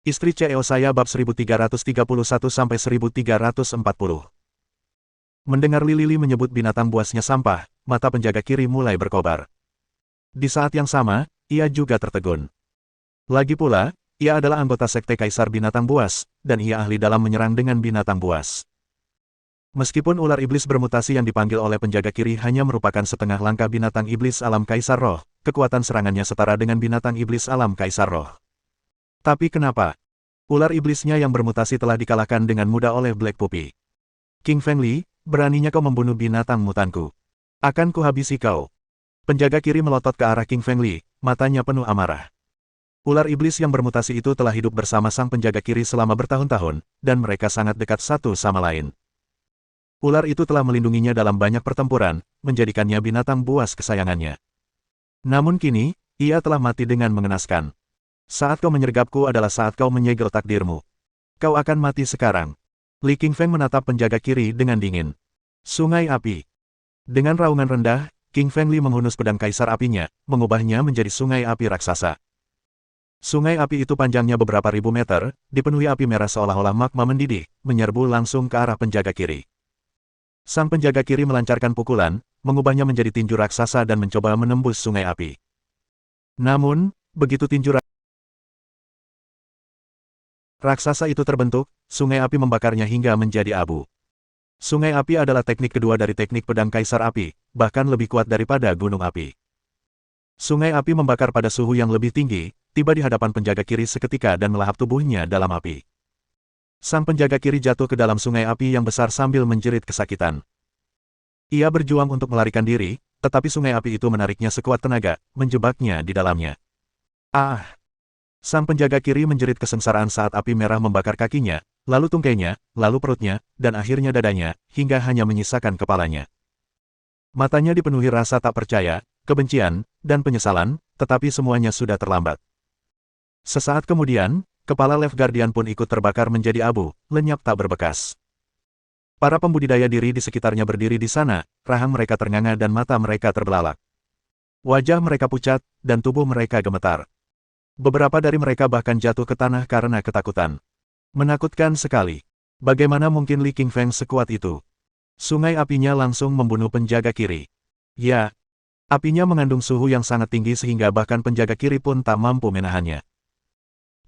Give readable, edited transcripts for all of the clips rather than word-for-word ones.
Istri CEO saya bab 1331-1340. Mendengar Li Lili menyebut binatang buasnya sampah, mata penjaga kiri mulai berkobar. Di saat yang sama, ia juga tertegun. Lagi pula, ia adalah anggota Sekte Kaisar Binatang Buas, dan ia ahli dalam menyerang dengan binatang buas. Meskipun ular iblis bermutasi yang dipanggil oleh penjaga kiri hanya merupakan setengah langkah binatang iblis alam Kaisar Roh, kekuatan serangannya setara dengan binatang iblis alam Kaisar Roh. Tapi kenapa? Ular iblisnya yang bermutasi telah dikalahkan dengan mudah oleh Black Puppy. King Feng Li, beraninya kau membunuh binatang mutanku. Akan kuhabisi kau. Penjaga kiri melotot ke arah King Feng Li, matanya penuh amarah. Ular iblis yang bermutasi itu telah hidup bersama sang penjaga kiri selama bertahun-tahun, dan mereka sangat dekat satu sama lain. Ular itu telah melindunginya dalam banyak pertempuran, menjadikannya binatang buas kesayangannya. Namun kini, ia telah mati dengan mengenaskan. Saat kau menyergapku adalah saat kau menyegel takdirmu. Kau akan mati sekarang. Li Qingfeng menatap penjaga kiri dengan dingin. Sungai api. Dengan raungan rendah, King Feng Li menghunus pedang kaisar apinya, mengubahnya menjadi sungai api raksasa. Sungai api itu panjangnya beberapa ribu meter, dipenuhi api merah seolah-olah magma mendidih, menyerbu langsung ke arah penjaga kiri. Sang penjaga kiri melancarkan pukulan, mengubahnya menjadi tinju raksasa dan mencoba menembus sungai api. Namun, begitu tinju raksasa itu terbentuk, sungai api membakarnya hingga menjadi abu. Sungai api adalah teknik kedua dari teknik pedang kaisar api, bahkan lebih kuat daripada gunung api. Sungai api membakar pada suhu yang lebih tinggi, tiba di hadapan penjaga kiri seketika dan melahap tubuhnya dalam api. Sang penjaga kiri jatuh ke dalam sungai api yang besar sambil menjerit kesakitan. Ia berjuang untuk melarikan diri, tetapi sungai api itu menariknya sekuat tenaga, menjebaknya di dalamnya. Ah! Sang penjaga kiri menjerit kesengsaraan saat api merah membakar kakinya, lalu tungkainya, lalu perutnya, dan akhirnya dadanya, hingga hanya menyisakan kepalanya. Matanya dipenuhi rasa tak percaya, kebencian, dan penyesalan, tetapi semuanya sudah terlambat. Sesaat kemudian, kepala Left Guardian pun ikut terbakar menjadi abu, lenyap tak berbekas. Para pembudidaya diri di sekitarnya berdiri di sana, rahang mereka ternganga dan mata mereka terbelalak. Wajah mereka pucat, dan tubuh mereka gemetar. Beberapa dari mereka bahkan jatuh ke tanah karena ketakutan. Menakutkan sekali. Bagaimana mungkin Li Qingfeng sekuat itu? Sungai apinya langsung membunuh penjaga kiri. Ya, apinya mengandung suhu yang sangat tinggi sehingga bahkan penjaga kiri pun tak mampu menahannya.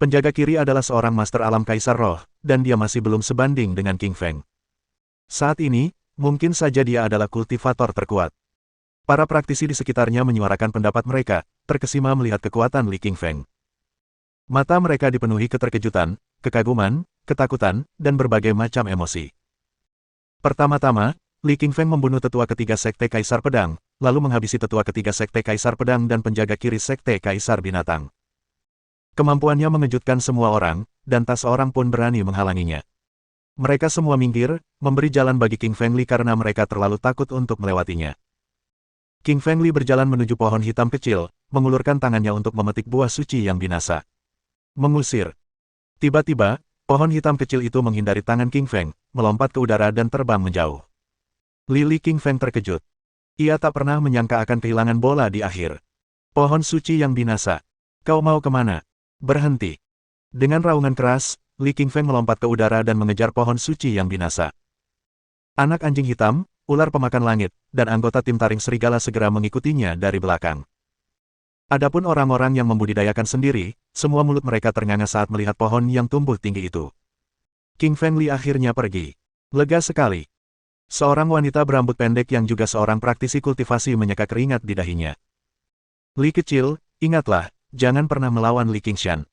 Penjaga kiri adalah seorang master alam Kaisar Roh, dan dia masih belum sebanding dengan King Feng. Saat ini, mungkin saja dia adalah kultivator terkuat. Para praktisi di sekitarnya menyuarakan pendapat mereka, terkesima melihat kekuatan Li Qingfeng. Mata mereka dipenuhi keterkejutan, kekaguman, ketakutan, dan berbagai macam emosi. Pertama-tama, Li Qingfeng membunuh tetua ketiga Sekte Kaisar Pedang, lalu menghabisi tetua ketiga Sekte Kaisar Pedang dan penjaga kiri Sekte Kaisar Binatang. Kemampuannya mengejutkan semua orang, dan tak seorang pun berani menghalanginya. Mereka semua minggir, memberi jalan bagi King Feng Li karena mereka terlalu takut untuk melewatinya. King Feng Li berjalan menuju pohon hitam kecil, mengulurkan tangannya untuk memetik buah suci yang binasa. Mengusir. Tiba-tiba, pohon hitam kecil itu menghindari tangan King Feng, melompat ke udara dan terbang menjauh. Li Qingfeng terkejut. Ia tak pernah menyangka akan kehilangan bola di akhir. Pohon suci yang binasa. Kau mau kemana? Berhenti. Dengan raungan keras, Li Qingfeng melompat ke udara dan mengejar pohon suci yang binasa. Anak anjing hitam, ular pemakan langit, dan anggota tim taring serigala segera mengikutinya dari belakang. Adapun orang-orang yang membudidayakan sendiri, semua mulut mereka ternganga saat melihat pohon yang tumbuh tinggi itu. King Feng Li akhirnya pergi. Lega sekali. Seorang wanita berambut pendek yang juga seorang praktisi kultivasi menyeka keringat di dahinya. Li kecil, ingatlah, jangan pernah melawan Li Qingshan.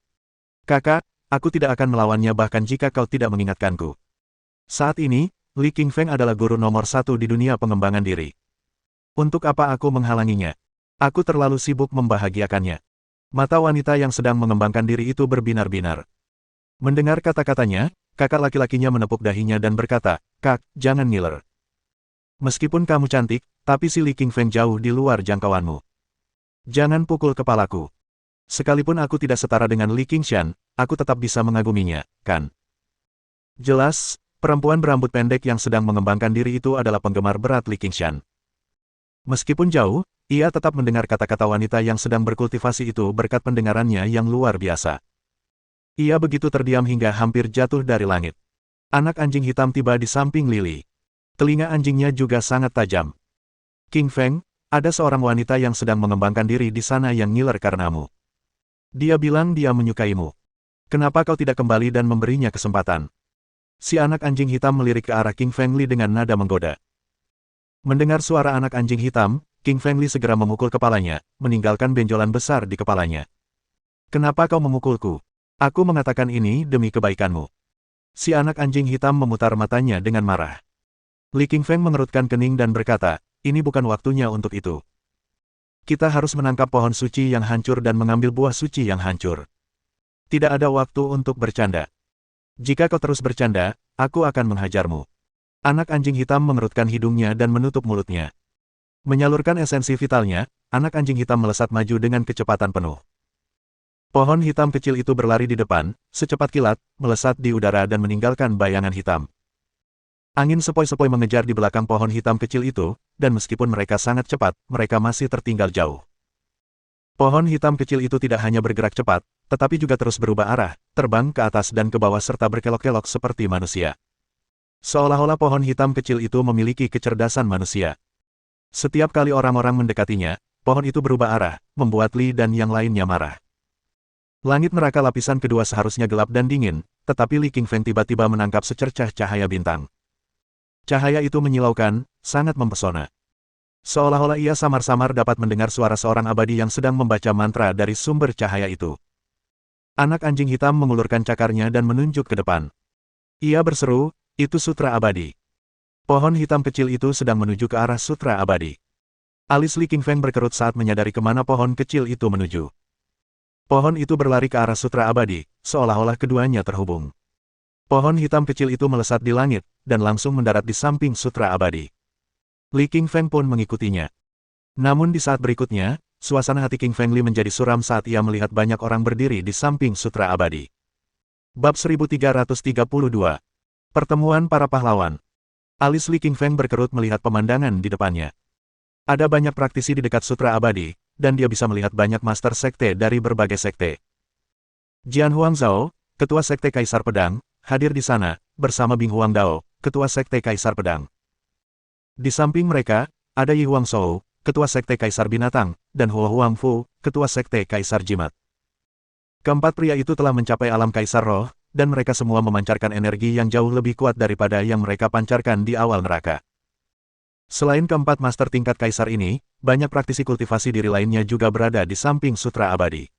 Kakak, aku tidak akan melawannya bahkan jika kau tidak mengingatkanku. Saat ini, Li Qingfeng adalah guru nomor 1 di dunia pengembangan diri. Untuk apa aku menghalanginya? Aku terlalu sibuk membahagiakannya. Mata wanita yang sedang mengembangkan diri itu berbinar-binar. Mendengar kata-katanya, kakak laki-lakinya menepuk dahinya dan berkata, Kak, jangan ngiler. Meskipun kamu cantik, tapi si Li Qingfeng jauh di luar jangkauanmu. Jangan pukul kepalaku. Sekalipun aku tidak setara dengan Li Qingshan, aku tetap bisa mengaguminya, kan? Jelas, perempuan berambut pendek yang sedang mengembangkan diri itu adalah penggemar berat Li Qingshan. Meskipun jauh, ia tetap mendengar kata-kata wanita yang sedang berkultivasi itu berkat pendengarannya yang luar biasa. Ia begitu terdiam hingga hampir jatuh dari langit. Anak anjing hitam tiba di samping Lily. Telinga anjingnya juga sangat tajam. King Feng, ada seorang wanita yang sedang mengembangkan diri di sana yang ngiler karenamu. Dia bilang dia menyukaimu. Kenapa kau tidak kembali dan memberinya kesempatan? Si anak anjing hitam melirik ke arah King Feng Li dengan nada menggoda. Mendengar suara anak anjing hitam, King Feng Li segera memukul kepalanya, meninggalkan benjolan besar di kepalanya. Kenapa kau memukulku? Aku mengatakan ini demi kebaikanmu. Si anak anjing hitam memutar matanya dengan marah. Li King Feng mengerutkan kening dan berkata, ini bukan waktunya untuk itu. Kita harus menangkap pohon suci yang hancur dan mengambil buah suci yang hancur. Tidak ada waktu untuk bercanda. Jika kau terus bercanda, aku akan menghajarmu. Anak anjing hitam mengerutkan hidungnya dan menutup mulutnya. Menyalurkan esensi vitalnya, anak anjing hitam melesat maju dengan kecepatan penuh. Pohon hitam kecil itu berlari di depan, secepat kilat, melesat di udara dan meninggalkan bayangan hitam. Angin sepoi-sepoi mengejar di belakang pohon hitam kecil itu, dan meskipun mereka sangat cepat, mereka masih tertinggal jauh. Pohon hitam kecil itu tidak hanya bergerak cepat, tetapi juga terus berubah arah, terbang ke atas dan ke bawah serta berkelok-kelok seperti manusia. Seolah-olah pohon hitam kecil itu memiliki kecerdasan manusia. Setiap kali orang-orang mendekatinya, pohon itu berubah arah, membuat Li dan yang lainnya marah. Langit neraka lapisan kedua seharusnya gelap dan dingin, tetapi Li King Feng tiba-tiba menangkap secercah cahaya bintang. Cahaya itu menyilaukan, sangat mempesona. Seolah-olah ia samar-samar dapat mendengar suara seorang abadi yang sedang membaca mantra dari sumber cahaya itu. Anak anjing hitam mengulurkan cakarnya dan menunjuk ke depan. Ia berseru, itu sutra abadi. Pohon hitam kecil itu sedang menuju ke arah sutra abadi. Alis Li King Feng berkerut saat menyadari kemana pohon kecil itu menuju. Pohon itu berlari ke arah sutra abadi, seolah-olah keduanya terhubung. Pohon hitam kecil itu melesat di langit, dan langsung mendarat di samping sutra abadi. Li King Feng pun mengikutinya. Namun di saat berikutnya, suasana hati King Feng Li menjadi suram saat ia melihat banyak orang berdiri di samping sutra abadi. Bab 1332. Pertemuan para pahlawan. Alis Li King Feng berkerut melihat pemandangan di depannya. Ada banyak praktisi di dekat sutra abadi, dan dia bisa melihat banyak master sekte dari berbagai sekte. Jian Huangzhou, ketua sekte Kaisar Pedang, hadir di sana, bersama Bing Huangdao, ketua sekte Kaisar Pedang. Di samping mereka, ada Yi Huangshou, ketua sekte Kaisar Binatang, dan Huo Huangfu, ketua sekte Kaisar Jimat. Keempat pria itu telah mencapai alam Kaisar Roh, dan mereka semua memancarkan energi yang jauh lebih kuat daripada yang mereka pancarkan di awal neraka. Selain keempat master tingkat Kaisar ini, banyak praktisi kultivasi diri lainnya juga berada di samping sutra abadi.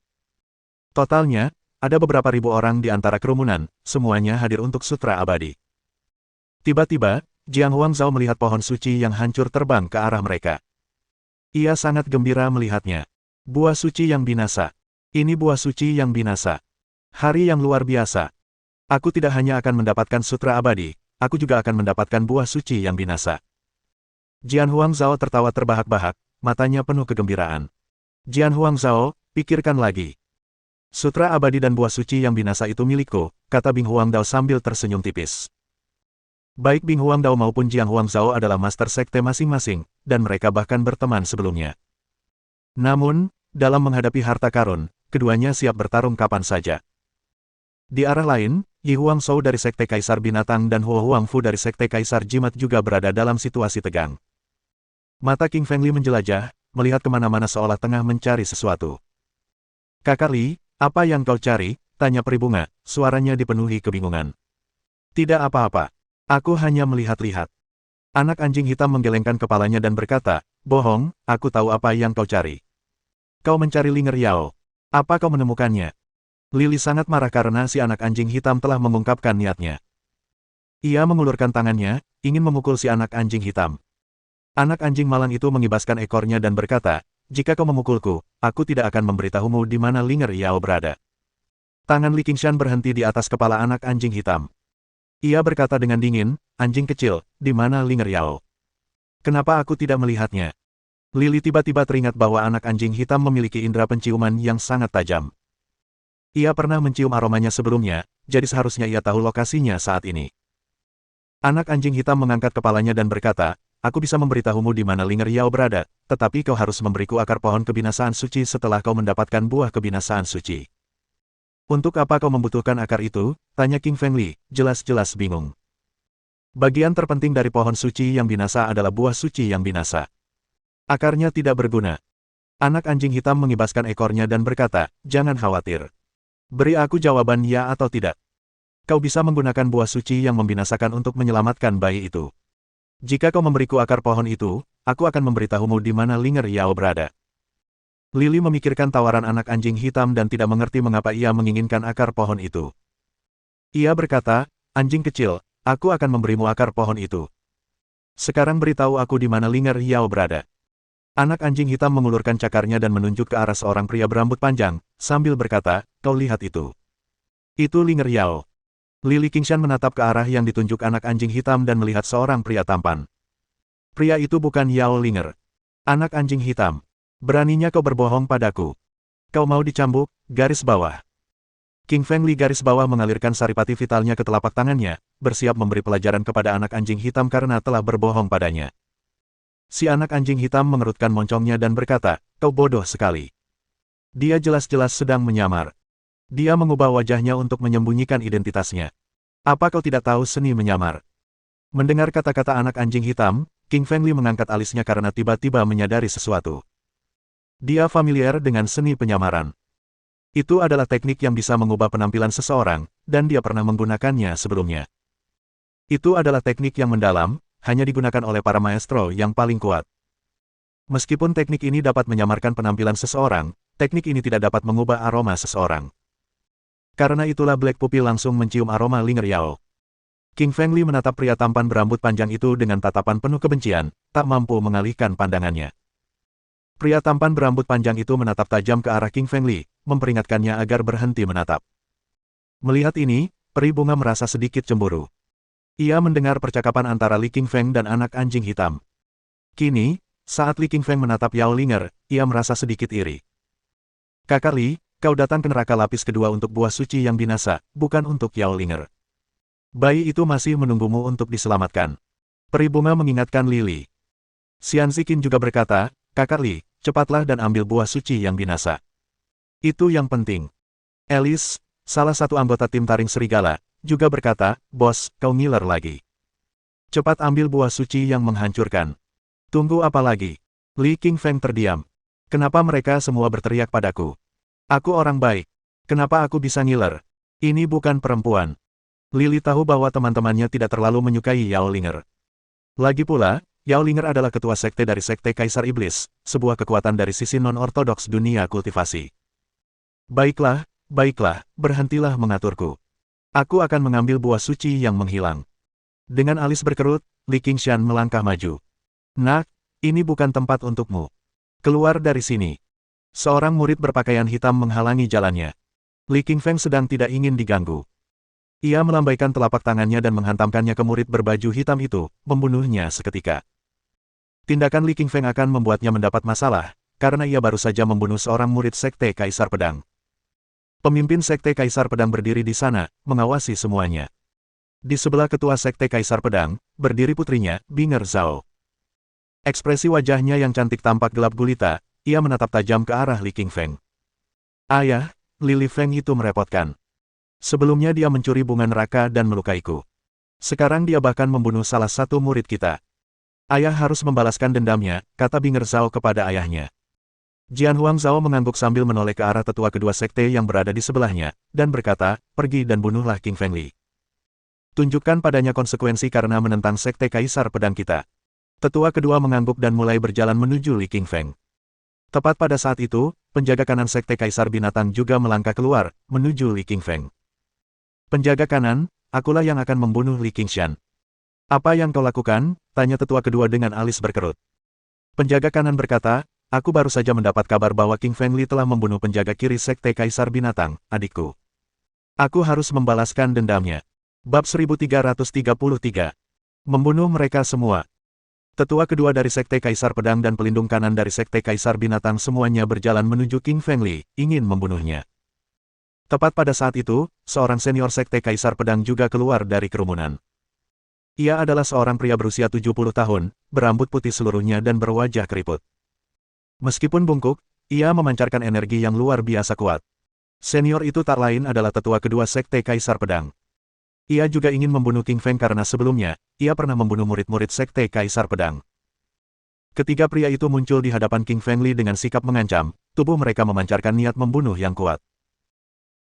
Totalnya, ada beberapa ribu orang di antara kerumunan, semuanya hadir untuk sutra abadi. Tiba-tiba, Jiang Huangzhou melihat pohon suci yang hancur terbang ke arah mereka. Ia sangat gembira melihatnya. Buah suci yang binasa. Ini buah suci yang binasa. Hari yang luar biasa. Aku tidak hanya akan mendapatkan sutra abadi, aku juga akan mendapatkan buah suci yang binasa. Jian Huangzhou tertawa terbahak-bahak, matanya penuh kegembiraan. Jian Huangzhou, pikirkan lagi. Sutra abadi dan buah suci yang binasa itu milikku, kata Bing Huangdao sambil tersenyum tipis. Baik Bing Huangdao maupun Jiang Huangzhou adalah master sekte masing-masing, dan mereka bahkan berteman sebelumnya. Namun, dalam menghadapi harta karun, keduanya siap bertarung kapan saja. Di arah lain, Yi Huangshou dari sekte Kaisar Binatang dan Huo Huangfu dari sekte Kaisar Jimat juga berada dalam situasi tegang. Mata King Feng Li menjelajah, melihat kemana-mana seolah tengah mencari sesuatu. Kakak Li, apa yang kau cari? Tanya Peribunga, suaranya dipenuhi kebingungan. Tidak apa-apa. Aku hanya melihat-lihat. Anak anjing hitam menggelengkan kepalanya dan berkata, bohong, aku tahu apa yang kau cari. Kau mencari Linger Yao. Apa kau menemukannya? Lily sangat marah karena si anak anjing hitam telah mengungkapkan niatnya. Ia mengulurkan tangannya, ingin memukul si anak anjing hitam. Anak anjing malang itu mengibaskan ekornya dan berkata, jika kau memukulku, aku tidak akan memberitahumu di mana Linger Yao berada. Tangan Li Qingshan berhenti di atas kepala anak anjing hitam. Ia berkata dengan dingin, anjing kecil, di mana Linger Yao? Kenapa aku tidak melihatnya? Lily tiba-tiba teringat bahwa anak anjing hitam memiliki indera penciuman yang sangat tajam. Ia pernah mencium aromanya sebelumnya, jadi seharusnya ia tahu lokasinya saat ini. Anak anjing hitam mengangkat kepalanya dan berkata, aku bisa memberitahumu di mana Linger Yao berada, tetapi kau harus memberiku akar pohon kebinasaan suci setelah kau mendapatkan buah kebinasaan suci. Untuk apa kau membutuhkan akar itu? Tanya King Fengli, jelas-jelas bingung. Bagian terpenting dari pohon suci yang binasa adalah buah suci yang binasa. Akarnya tidak berguna. Anak anjing hitam mengibaskan ekornya dan berkata, jangan khawatir. Beri aku jawaban ya atau tidak. Kau bisa menggunakan buah suci yang membinasakan untuk menyelamatkan bayi itu. Jika kau memberiku akar pohon itu, aku akan memberitahumu di mana Linger Yao berada. Lily memikirkan tawaran anak anjing hitam dan tidak mengerti mengapa ia menginginkan akar pohon itu. Ia berkata, anjing kecil, aku akan memberimu akar pohon itu. Sekarang beritahu aku di mana Linger Yao berada. Anak anjing hitam mengulurkan cakarnya dan menunjuk ke arah seorang pria berambut panjang, sambil berkata, kau lihat itu. Itu Linger Yao. Lily Qingshan menatap ke arah yang ditunjuk anak anjing hitam dan melihat seorang pria tampan. Pria itu bukan Yao Linger. Anak anjing hitam. Beraninya kau berbohong padaku. Kau mau dicambuk, garis bawah. King Feng Li garis bawah mengalirkan saripati vitalnya ke telapak tangannya, bersiap memberi pelajaran kepada anak anjing hitam karena telah berbohong padanya. Si anak anjing hitam mengerutkan moncongnya dan berkata, kau bodoh sekali. Dia jelas-jelas sedang menyamar. Dia mengubah wajahnya untuk menyembunyikan identitasnya. Apa kau tidak tahu seni menyamar? Mendengar kata-kata anak anjing hitam, King Feng Li mengangkat alisnya karena tiba-tiba menyadari sesuatu. Dia familiar dengan seni penyamaran. Itu adalah teknik yang bisa mengubah penampilan seseorang, dan dia pernah menggunakannya sebelumnya. Itu adalah teknik yang mendalam, hanya digunakan oleh para maestro yang paling kuat. Meskipun teknik ini dapat menyamarkan penampilan seseorang, teknik ini tidak dapat mengubah aroma seseorang. Karena itulah Black Puppy langsung mencium aroma Linger Yao. King Feng Li menatap pria tampan berambut panjang itu dengan tatapan penuh kebencian, tak mampu mengalihkan pandangannya. Pria tampan berambut panjang itu menatap tajam ke arah King Feng Li, memperingatkannya agar berhenti menatap. Melihat ini, peri bunga merasa sedikit cemburu. Ia mendengar percakapan antara Li Qingfeng dan anak anjing hitam. Kini, saat Li Qingfeng menatap Yao Linger, ia merasa sedikit iri. Kakak Li, kau datang ke neraka lapis kedua untuk buah suci yang binasa, bukan untuk Yao Linger. Bayi itu masih menunggumu untuk diselamatkan. Peri bunga mengingatkan Lily. Xian Ziqin juga berkata, Kakak Li, cepatlah dan ambil buah suci yang binasa. Itu yang penting. Alice, salah satu anggota tim taring serigala, juga berkata, bos, kau ngiler lagi. Cepat ambil buah suci yang menghancurkan. Tunggu apa lagi? Li Qingfeng terdiam. Kenapa mereka semua berteriak padaku? Aku orang baik. Kenapa aku bisa ngiler? Ini bukan perempuan. Lily tahu bahwa teman-temannya tidak terlalu menyukai Yao Linger. Lagi pula, Yao Linger adalah ketua sekte dari Sekte Kaisar Iblis, sebuah kekuatan dari sisi non-ortodoks dunia kultivasi. Baiklah, baiklah, berhentilah mengaturku. Aku akan mengambil buah suci yang menghilang. Dengan alis berkerut, Li Qingshan melangkah maju. Nak, ini bukan tempat untukmu. Keluar dari sini. Seorang murid berpakaian hitam menghalangi jalannya. Li Qingfeng sedang tidak ingin diganggu. Ia melambaikan telapak tangannya dan menghantamkannya ke murid berbaju hitam itu, membunuhnya seketika. Tindakan Li Qingfeng akan membuatnya mendapat masalah, karena ia baru saja membunuh seorang murid Sekte Kaisar Pedang. Pemimpin Sekte Kaisar Pedang berdiri di sana, mengawasi semuanya. Di sebelah ketua Sekte Kaisar Pedang, berdiri putrinya, Binger Zhao. Ekspresi wajahnya yang cantik tampak gelap gulita, ia menatap tajam ke arah Li Qingfeng. Ayah, Li Feng itu merepotkan. Sebelumnya dia mencuri bunga neraka dan melukaiku. Sekarang dia bahkan membunuh salah satu murid kita. Ayah harus membalaskan dendamnya, kata Binger Zhao kepada ayahnya. Jian Huang Zhao mengangguk sambil menoleh ke arah tetua kedua sekte yang berada di sebelahnya, dan berkata, pergi dan bunuhlah King Feng Li. Tunjukkan padanya konsekuensi karena menentang sekte Kaisar Pedang kita. Tetua kedua mengangguk dan mulai berjalan menuju Li Qingfeng. Tepat pada saat itu, penjaga kanan sekte Kaisar Binatang juga melangkah keluar, menuju Li Qingfeng. Penjaga kanan, akulah yang akan membunuh Li Qingshan. Apa yang kau lakukan? Tanya tetua kedua dengan alis berkerut. Penjaga kanan berkata, aku baru saja mendapat kabar bahwa King Feng Li telah membunuh penjaga kiri Sekte Kaisar Binatang, adikku. Aku harus membalaskan dendamnya. Bab 1333. Membunuh mereka semua. Tetua kedua dari Sekte Kaisar Pedang dan pelindung kanan dari Sekte Kaisar Binatang semuanya berjalan menuju King Feng Li, ingin membunuhnya. Tepat pada saat itu, seorang senior Sekte Kaisar Pedang juga keluar dari kerumunan. Ia adalah seorang pria berusia 70 tahun, berambut putih seluruhnya dan berwajah keriput. Meskipun bungkuk, ia memancarkan energi yang luar biasa kuat. Senior itu tak lain adalah tetua kedua Sekte Kaisar Pedang. Ia juga ingin membunuh King Feng karena sebelumnya, ia pernah membunuh murid-murid Sekte Kaisar Pedang. Ketiga pria itu muncul di hadapan King Feng Li dengan sikap mengancam, tubuh mereka memancarkan niat membunuh yang kuat.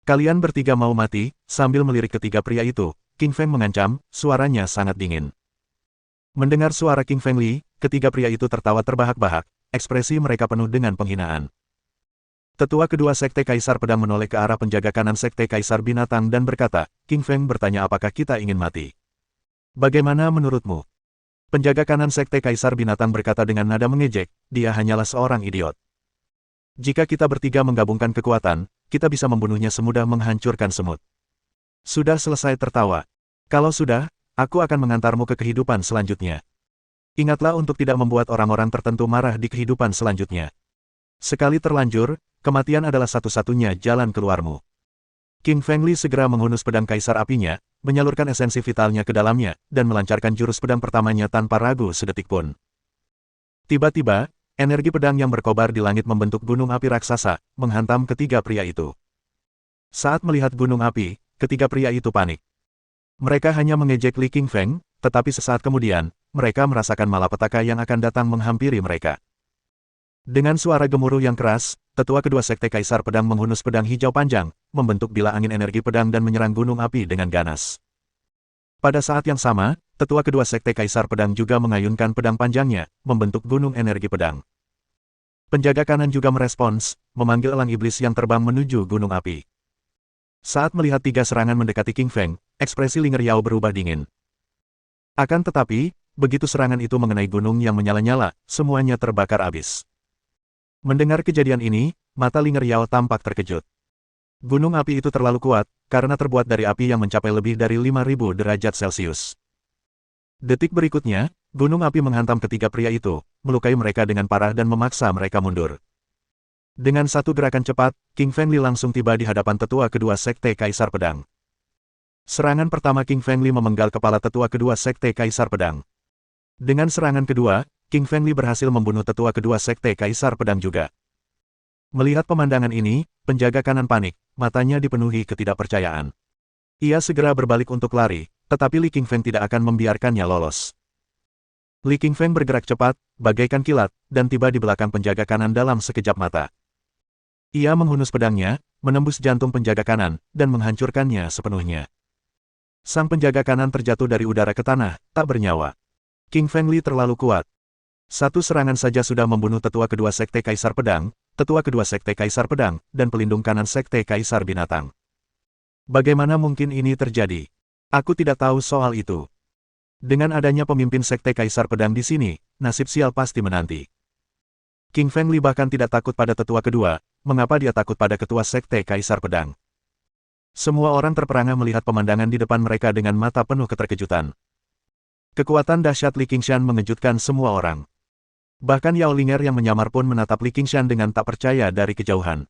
Kalian bertiga mau mati, sambil melirik ketiga pria itu, King Feng mengancam, suaranya sangat dingin. Mendengar suara King Feng Li, ketiga pria itu tertawa terbahak-bahak, ekspresi mereka penuh dengan penghinaan. Tetua kedua Sekte Kaisar Pedang menoleh ke arah penjaga kanan Sekte Kaisar Binatang dan berkata, King Feng bertanya apakah kita ingin mati. Bagaimana menurutmu? Penjaga kanan Sekte Kaisar Binatang berkata dengan nada mengejek, dia hanyalah seorang idiot. Jika kita bertiga menggabungkan kekuatan, kita bisa membunuhnya semudah menghancurkan semut. Sudah selesai tertawa. Kalau sudah, aku akan mengantarmu ke kehidupan selanjutnya. Ingatlah untuk tidak membuat orang-orang tertentu marah di kehidupan selanjutnya. Sekali terlanjur, kematian adalah satu-satunya jalan keluarmu. King Feng Li segera menghunus pedang kaisar apinya, menyalurkan esensi vitalnya ke dalamnya, dan melancarkan jurus pedang pertamanya tanpa ragu sedetik pun. Tiba-tiba, energi pedang yang berkobar di langit membentuk gunung api raksasa, menghantam ketiga pria itu. Saat melihat gunung api, ketiga pria itu panik. Mereka hanya mengejek Li King Feng, tetapi sesaat kemudian, mereka merasakan malapetaka yang akan datang menghampiri mereka. Dengan suara gemuruh yang keras, tetua kedua Sekte Kaisar Pedang menghunus pedang hijau panjang, membentuk bila angin energi pedang dan menyerang gunung api dengan ganas. Pada saat yang sama, tetua kedua Sekte Kaisar Pedang juga mengayunkan pedang panjangnya, membentuk gunung energi pedang. Penjaga kanan juga merespons, memanggil elang iblis yang terbang menuju gunung api. Saat melihat tiga serangan mendekati King Feng, ekspresi Ling Riao berubah dingin. Akan tetapi, begitu serangan itu mengenai gunung yang menyala-nyala, semuanya terbakar habis. Mendengar kejadian ini, mata Ling Riao tampak terkejut. Gunung api itu terlalu kuat, karena terbuat dari api yang mencapai lebih dari 5.000 derajat Celcius. Detik berikutnya, gunung api menghantam ketiga pria itu, melukai mereka dengan parah dan memaksa mereka mundur. Dengan satu gerakan cepat, King Feng Li langsung tiba di hadapan tetua kedua Sekte Kaisar Pedang. Serangan pertama King Feng Li memenggal kepala tetua kedua Sekte Kaisar Pedang. Dengan serangan kedua, King Feng Li berhasil membunuh tetua kedua Sekte Kaisar Pedang juga. Melihat pemandangan ini, penjaga kanan panik, matanya dipenuhi ketidakpercayaan. Ia segera berbalik untuk lari, tetapi Li King Feng tidak akan membiarkannya lolos. Li King Feng bergerak cepat, bagaikan kilat, dan tiba di belakang penjaga kanan dalam sekejap mata. Ia menghunus pedangnya, menembus jantung penjaga kanan, dan menghancurkannya sepenuhnya. Sang penjaga kanan terjatuh dari udara ke tanah, tak bernyawa. King Feng Li terlalu kuat. Satu serangan saja sudah membunuh tetua kedua Sekte Kaisar Pedang, tetua kedua Sekte Kaisar Pedang, dan pelindung kanan Sekte Kaisar Binatang. Bagaimana mungkin ini terjadi? Aku tidak tahu soal itu. Dengan adanya pemimpin Sekte Kaisar Pedang di sini, nasib sial pasti menanti. King Feng Li bahkan tidak takut pada tetua kedua, mengapa dia takut pada ketua Sekte Kaisar Pedang? Semua orang terperangah melihat pemandangan di depan mereka dengan mata penuh keterkejutan. Kekuatan dahsyat Li Qingshan mengejutkan semua orang. Bahkan Yao Linger yang menyamar pun menatap Li Qingshan dengan tak percaya dari kejauhan.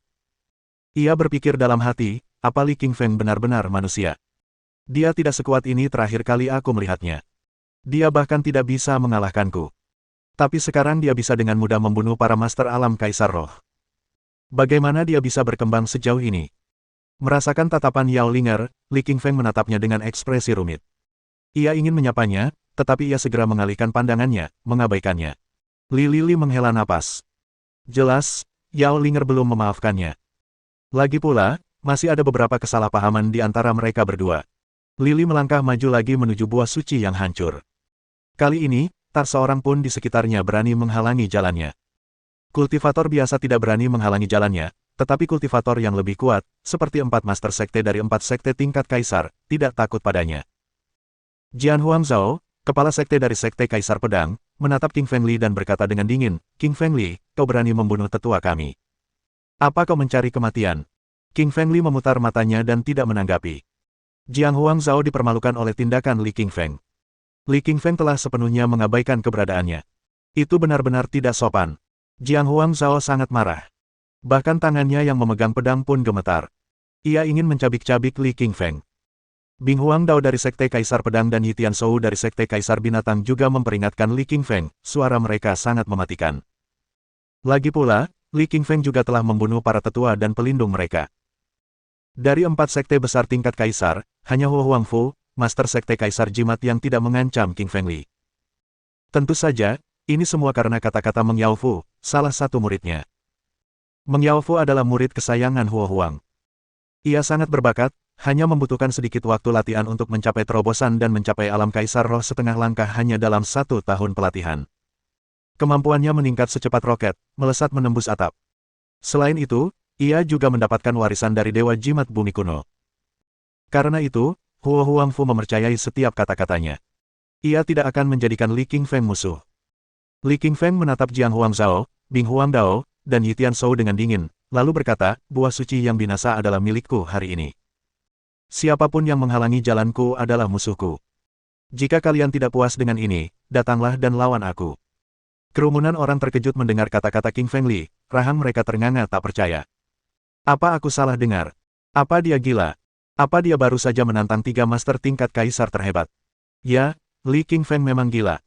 Ia berpikir dalam hati, apa Li King Feng benar-benar manusia? Dia tidak sekuat ini terakhir kali aku melihatnya. Dia bahkan tidak bisa mengalahkanku. Tapi sekarang dia bisa dengan mudah membunuh para master alam Kaisar Roh. Bagaimana dia bisa berkembang sejauh ini? Merasakan tatapan Yao Linger, Li King Feng menatapnya dengan ekspresi rumit. Ia ingin menyapanya, tetapi ia segera mengalihkan pandangannya, mengabaikannya. Li Li menghela napas. Jelas, Yao Linger belum memaafkannya. Lagi pula, masih ada beberapa kesalahpahaman di antara mereka berdua. Li melangkah maju lagi menuju buah suci yang hancur. Kali ini, tak seorang pun di sekitarnya berani menghalangi jalannya. Kultivator biasa tidak berani menghalangi jalannya, tetapi kultivator yang lebih kuat, seperti 4 master sekte dari 4 sekte tingkat kaisar, tidak takut padanya. Jian Huangzhou, kepala sekte dari Sekte Kaisar Pedang, menatap King Feng Li dan berkata dengan dingin, King Feng Li, kau berani membunuh tetua kami. Apa kau mencari kematian? King Feng Li memutar matanya dan tidak menanggapi. Jiang Huangzhou dipermalukan oleh tindakan Li King Feng. Li King Feng telah sepenuhnya mengabaikan keberadaannya. Itu benar-benar tidak sopan. Jiang Huangzhou sangat marah. Bahkan tangannya yang memegang pedang pun gemetar. Ia ingin mencabik-cabik Li King Feng. Bing Huangdao dari Sekte Kaisar Pedang dan Yi Tianshou dari Sekte Kaisar Binatang juga memperingatkan Li King Feng, suara mereka sangat mematikan. Lagi pula, Li King Feng juga telah membunuh para tetua dan pelindung mereka. Dari 4 sekte besar tingkat kaisar, hanya Huo Huangfu, Master Sekte Kaisar Jimat yang tidak mengancam King Fengli. Tentu saja, ini semua karena kata-kata Meng Yaofu, salah satu muridnya. Meng Yaofu adalah murid kesayangan Huo Huang. Ia sangat berbakat, hanya membutuhkan sedikit waktu latihan untuk mencapai terobosan dan mencapai alam kaisar roh setengah langkah hanya dalam 1 tahun pelatihan. Kemampuannya meningkat secepat roket, melesat menembus atap. Selain itu, ia juga mendapatkan warisan dari Dewa Jimat Bumi Kuno. Karena itu, Huo Huangfu mempercayai setiap kata-katanya. Ia tidak akan menjadikan Li Qingfeng musuh. Li Qingfeng menatap Jiang Huangzhao, Bing Huangdao, dan Yi Tianzhou dengan dingin, lalu berkata, buah suci yang binasa adalah milikku hari ini. Siapapun yang menghalangi jalanku adalah musuhku. Jika kalian tidak puas dengan ini, datanglah dan lawan aku. Kerumunan orang terkejut mendengar kata-kata King Feng Li, rahang mereka ternganga tak percaya. Apa aku salah dengar? Apa dia gila? Apa dia baru saja menantang 3 master tingkat kaisar terhebat? Ya, Li Qingfeng memang gila.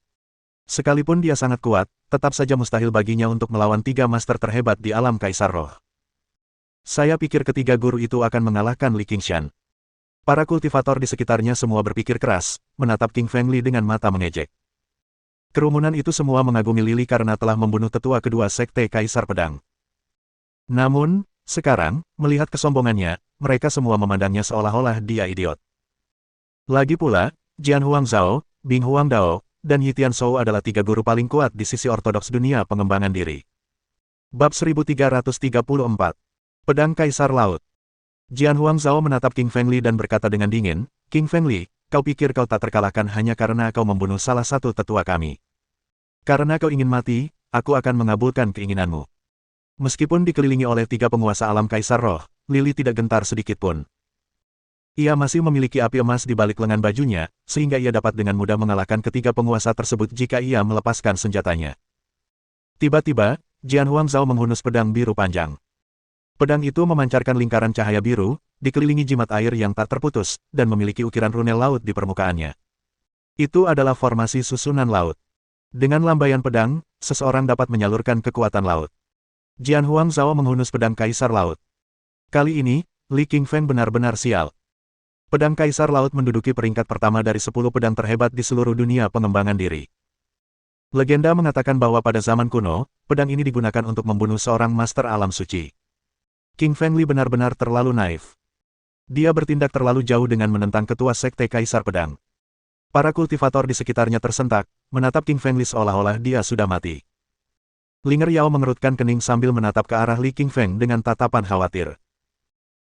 Sekalipun dia sangat kuat, tetap saja mustahil baginya untuk melawan 3 master terhebat di alam kaisar roh. Saya pikir ketiga guru itu akan mengalahkan Li Qingshan. Para kultivator di sekitarnya semua berpikir keras, menatap King Feng Li dengan mata mengejek. Kerumunan itu semua mengagumi Li karena telah membunuh tetua kedua sekte Kaisar Pedang. Namun, sekarang, melihat kesombongannya, mereka semua memandangnya seolah-olah dia idiot. Lagi pula, Jian Huangzhao, Bing Huangdao, dan Yi Tianzhou adalah 3 guru paling kuat di sisi ortodoks dunia pengembangan diri. Bab 1334. Pedang Kaisar Laut. Jian Huangzhao menatap King Feng Li dan berkata dengan dingin, King Feng Li, kau pikir kau tak terkalahkan hanya karena kau membunuh salah satu tetua kami. Karena kau ingin mati, aku akan mengabulkan keinginanmu. Meskipun dikelilingi oleh 3 penguasa alam kaisar roh, Li tidak gentar sedikit pun. Ia masih memiliki api emas di balik lengan bajunya, sehingga ia dapat dengan mudah mengalahkan ketiga penguasa tersebut jika ia melepaskan senjatanya. Tiba-tiba, Jian Huangzhao menghunus pedang biru panjang. Pedang itu memancarkan lingkaran cahaya biru, dikelilingi jimat air yang tak terputus, dan memiliki ukiran rune laut di permukaannya. Itu adalah formasi susunan laut. Dengan lambaian pedang, seseorang dapat menyalurkan kekuatan laut. Jian Huangzhao menghunus pedang Kaisar Laut. Kali ini, Li Qingfeng benar-benar sial. Pedang Kaisar Laut menduduki peringkat pertama dari 10 pedang terhebat di seluruh dunia pengembangan diri. Legenda mengatakan bahwa pada zaman kuno, pedang ini digunakan untuk membunuh seorang master alam suci. King Feng Li benar-benar terlalu naif. Dia bertindak terlalu jauh dengan menentang ketua sekte Kaisar Pedang. Para kultivator di sekitarnya tersentak, menatap King Feng Li seolah-olah dia sudah mati. Linger Yao mengerutkan kening sambil menatap ke arah Li Qingfeng dengan tatapan khawatir.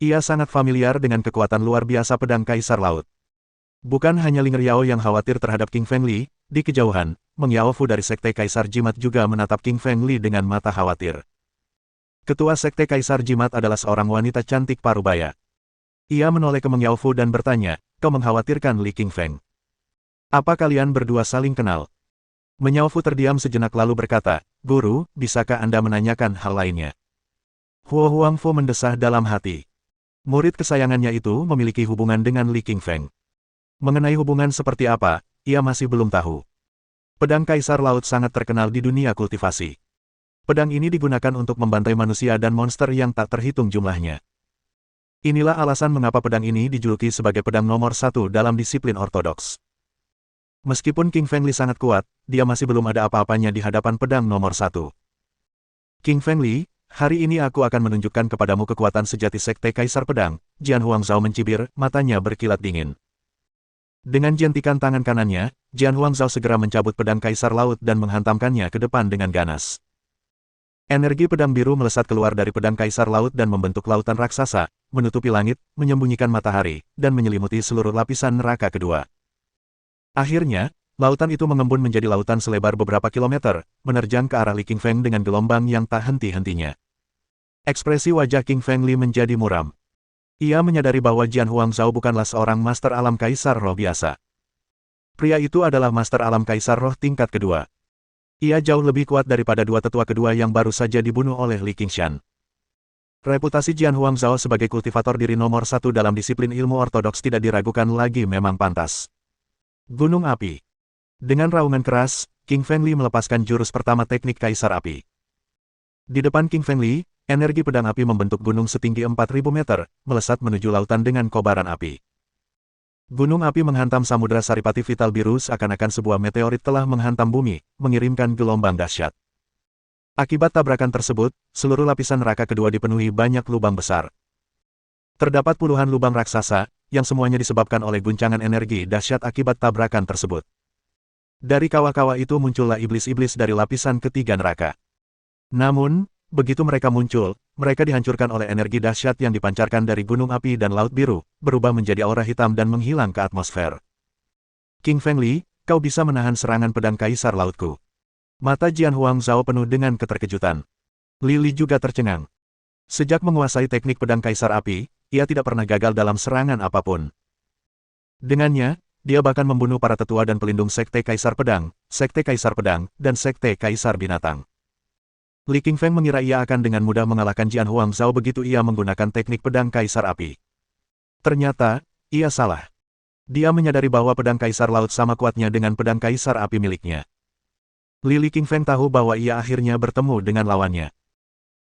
Ia sangat familiar dengan kekuatan luar biasa pedang Kaisar Laut. Bukan hanya Linger Yao yang khawatir terhadap King Feng Li, di kejauhan, Meng Yaofu dari Sekte Kaisar Jimat juga menatap King Feng Li dengan mata khawatir. Ketua Sekte Kaisar Jimat adalah seorang wanita cantik parubaya. Ia menoleh ke Meng Yaofu dan bertanya, kau mengkhawatirkan Li Qingfeng. Apa kalian berdua saling kenal? Meng Yaofu terdiam sejenak lalu berkata, Guru, bisakah Anda menanyakan hal lainnya? Huo Huangfu mendesah dalam hati. Murid kesayangannya itu memiliki hubungan dengan Li Qingfeng. Mengenai hubungan seperti apa, ia masih belum tahu. Pedang Kaisar Laut sangat terkenal di dunia kultivasi. Pedang ini digunakan untuk membantai manusia dan monster yang tak terhitung jumlahnya. Inilah alasan mengapa pedang ini dijuluki sebagai pedang nomor 1 dalam disiplin ortodoks. Meskipun King Feng Li sangat kuat, dia masih belum ada apa-apanya di hadapan pedang nomor 1. King Feng Li, hari ini aku akan menunjukkan kepadamu kekuatan sejati Sekte Kaisar Pedang. Jian Huangzhao mencibir, matanya berkilat dingin. Dengan jentikan tangan kanannya, Jian Huangzhao segera mencabut pedang Kaisar Laut dan menghantamkannya ke depan dengan ganas. Energi pedang biru melesat keluar dari pedang Kaisar Laut dan membentuk lautan raksasa, menutupi langit, menyembunyikan matahari, dan menyelimuti seluruh lapisan neraka kedua. Akhirnya, lautan itu mengembun menjadi lautan selebar beberapa kilometer, menerjang ke arah Li Qingfeng dengan gelombang yang tak henti-hentinya. Ekspresi wajah King Feng Li menjadi muram. Ia menyadari bahwa Jian Huangzhao bukanlah seorang master alam kaisar roh biasa. Pria itu adalah master alam kaisar roh tingkat kedua. Ia jauh lebih kuat daripada 2 tetua kedua yang baru saja dibunuh oleh Li Qingshan. Reputasi Jian Huangzhao sebagai kultivator diri nomor 1 dalam disiplin ilmu ortodoks tidak diragukan lagi memang pantas. Gunung Api. Dengan raungan keras, King Feng Li melepaskan jurus pertama teknik Kaisar Api. Di depan King Feng Li, energi pedang api membentuk gunung setinggi 4.000 meter, melesat menuju lautan dengan kobaran api. Gunung api menghantam samudra Saripati Vital biru seakan-akan sebuah meteorit telah menghantam bumi, mengirimkan gelombang dahsyat. Akibat tabrakan tersebut, seluruh lapisan neraka kedua dipenuhi banyak lubang besar. Terdapat puluhan lubang raksasa, yang semuanya disebabkan oleh guncangan energi dahsyat akibat tabrakan tersebut. Dari kawah-kawah itu muncullah iblis-iblis dari lapisan ketiga neraka. Namun, begitu mereka muncul, mereka dihancurkan oleh energi dahsyat yang dipancarkan dari gunung api dan laut biru, berubah menjadi aura hitam dan menghilang ke atmosfer. King Feng Li, kau bisa menahan serangan pedang kaisar lautku. Mata Jian Huangzhao penuh dengan keterkejutan. Li Li juga tercengang. Sejak menguasai teknik pedang kaisar api, ia tidak pernah gagal dalam serangan apapun. Dengannya, dia bahkan membunuh para tetua dan pelindung Sekte Kaisar Pedang, dan Sekte Kaisar Binatang. Li Qingfeng mengira ia akan dengan mudah mengalahkan Jian Huangzhao begitu ia menggunakan teknik pedang kaisar api. Ternyata, ia salah. Dia menyadari bahwa pedang kaisar laut sama kuatnya dengan pedang kaisar api miliknya. Li Qingfeng tahu bahwa ia akhirnya bertemu dengan lawannya.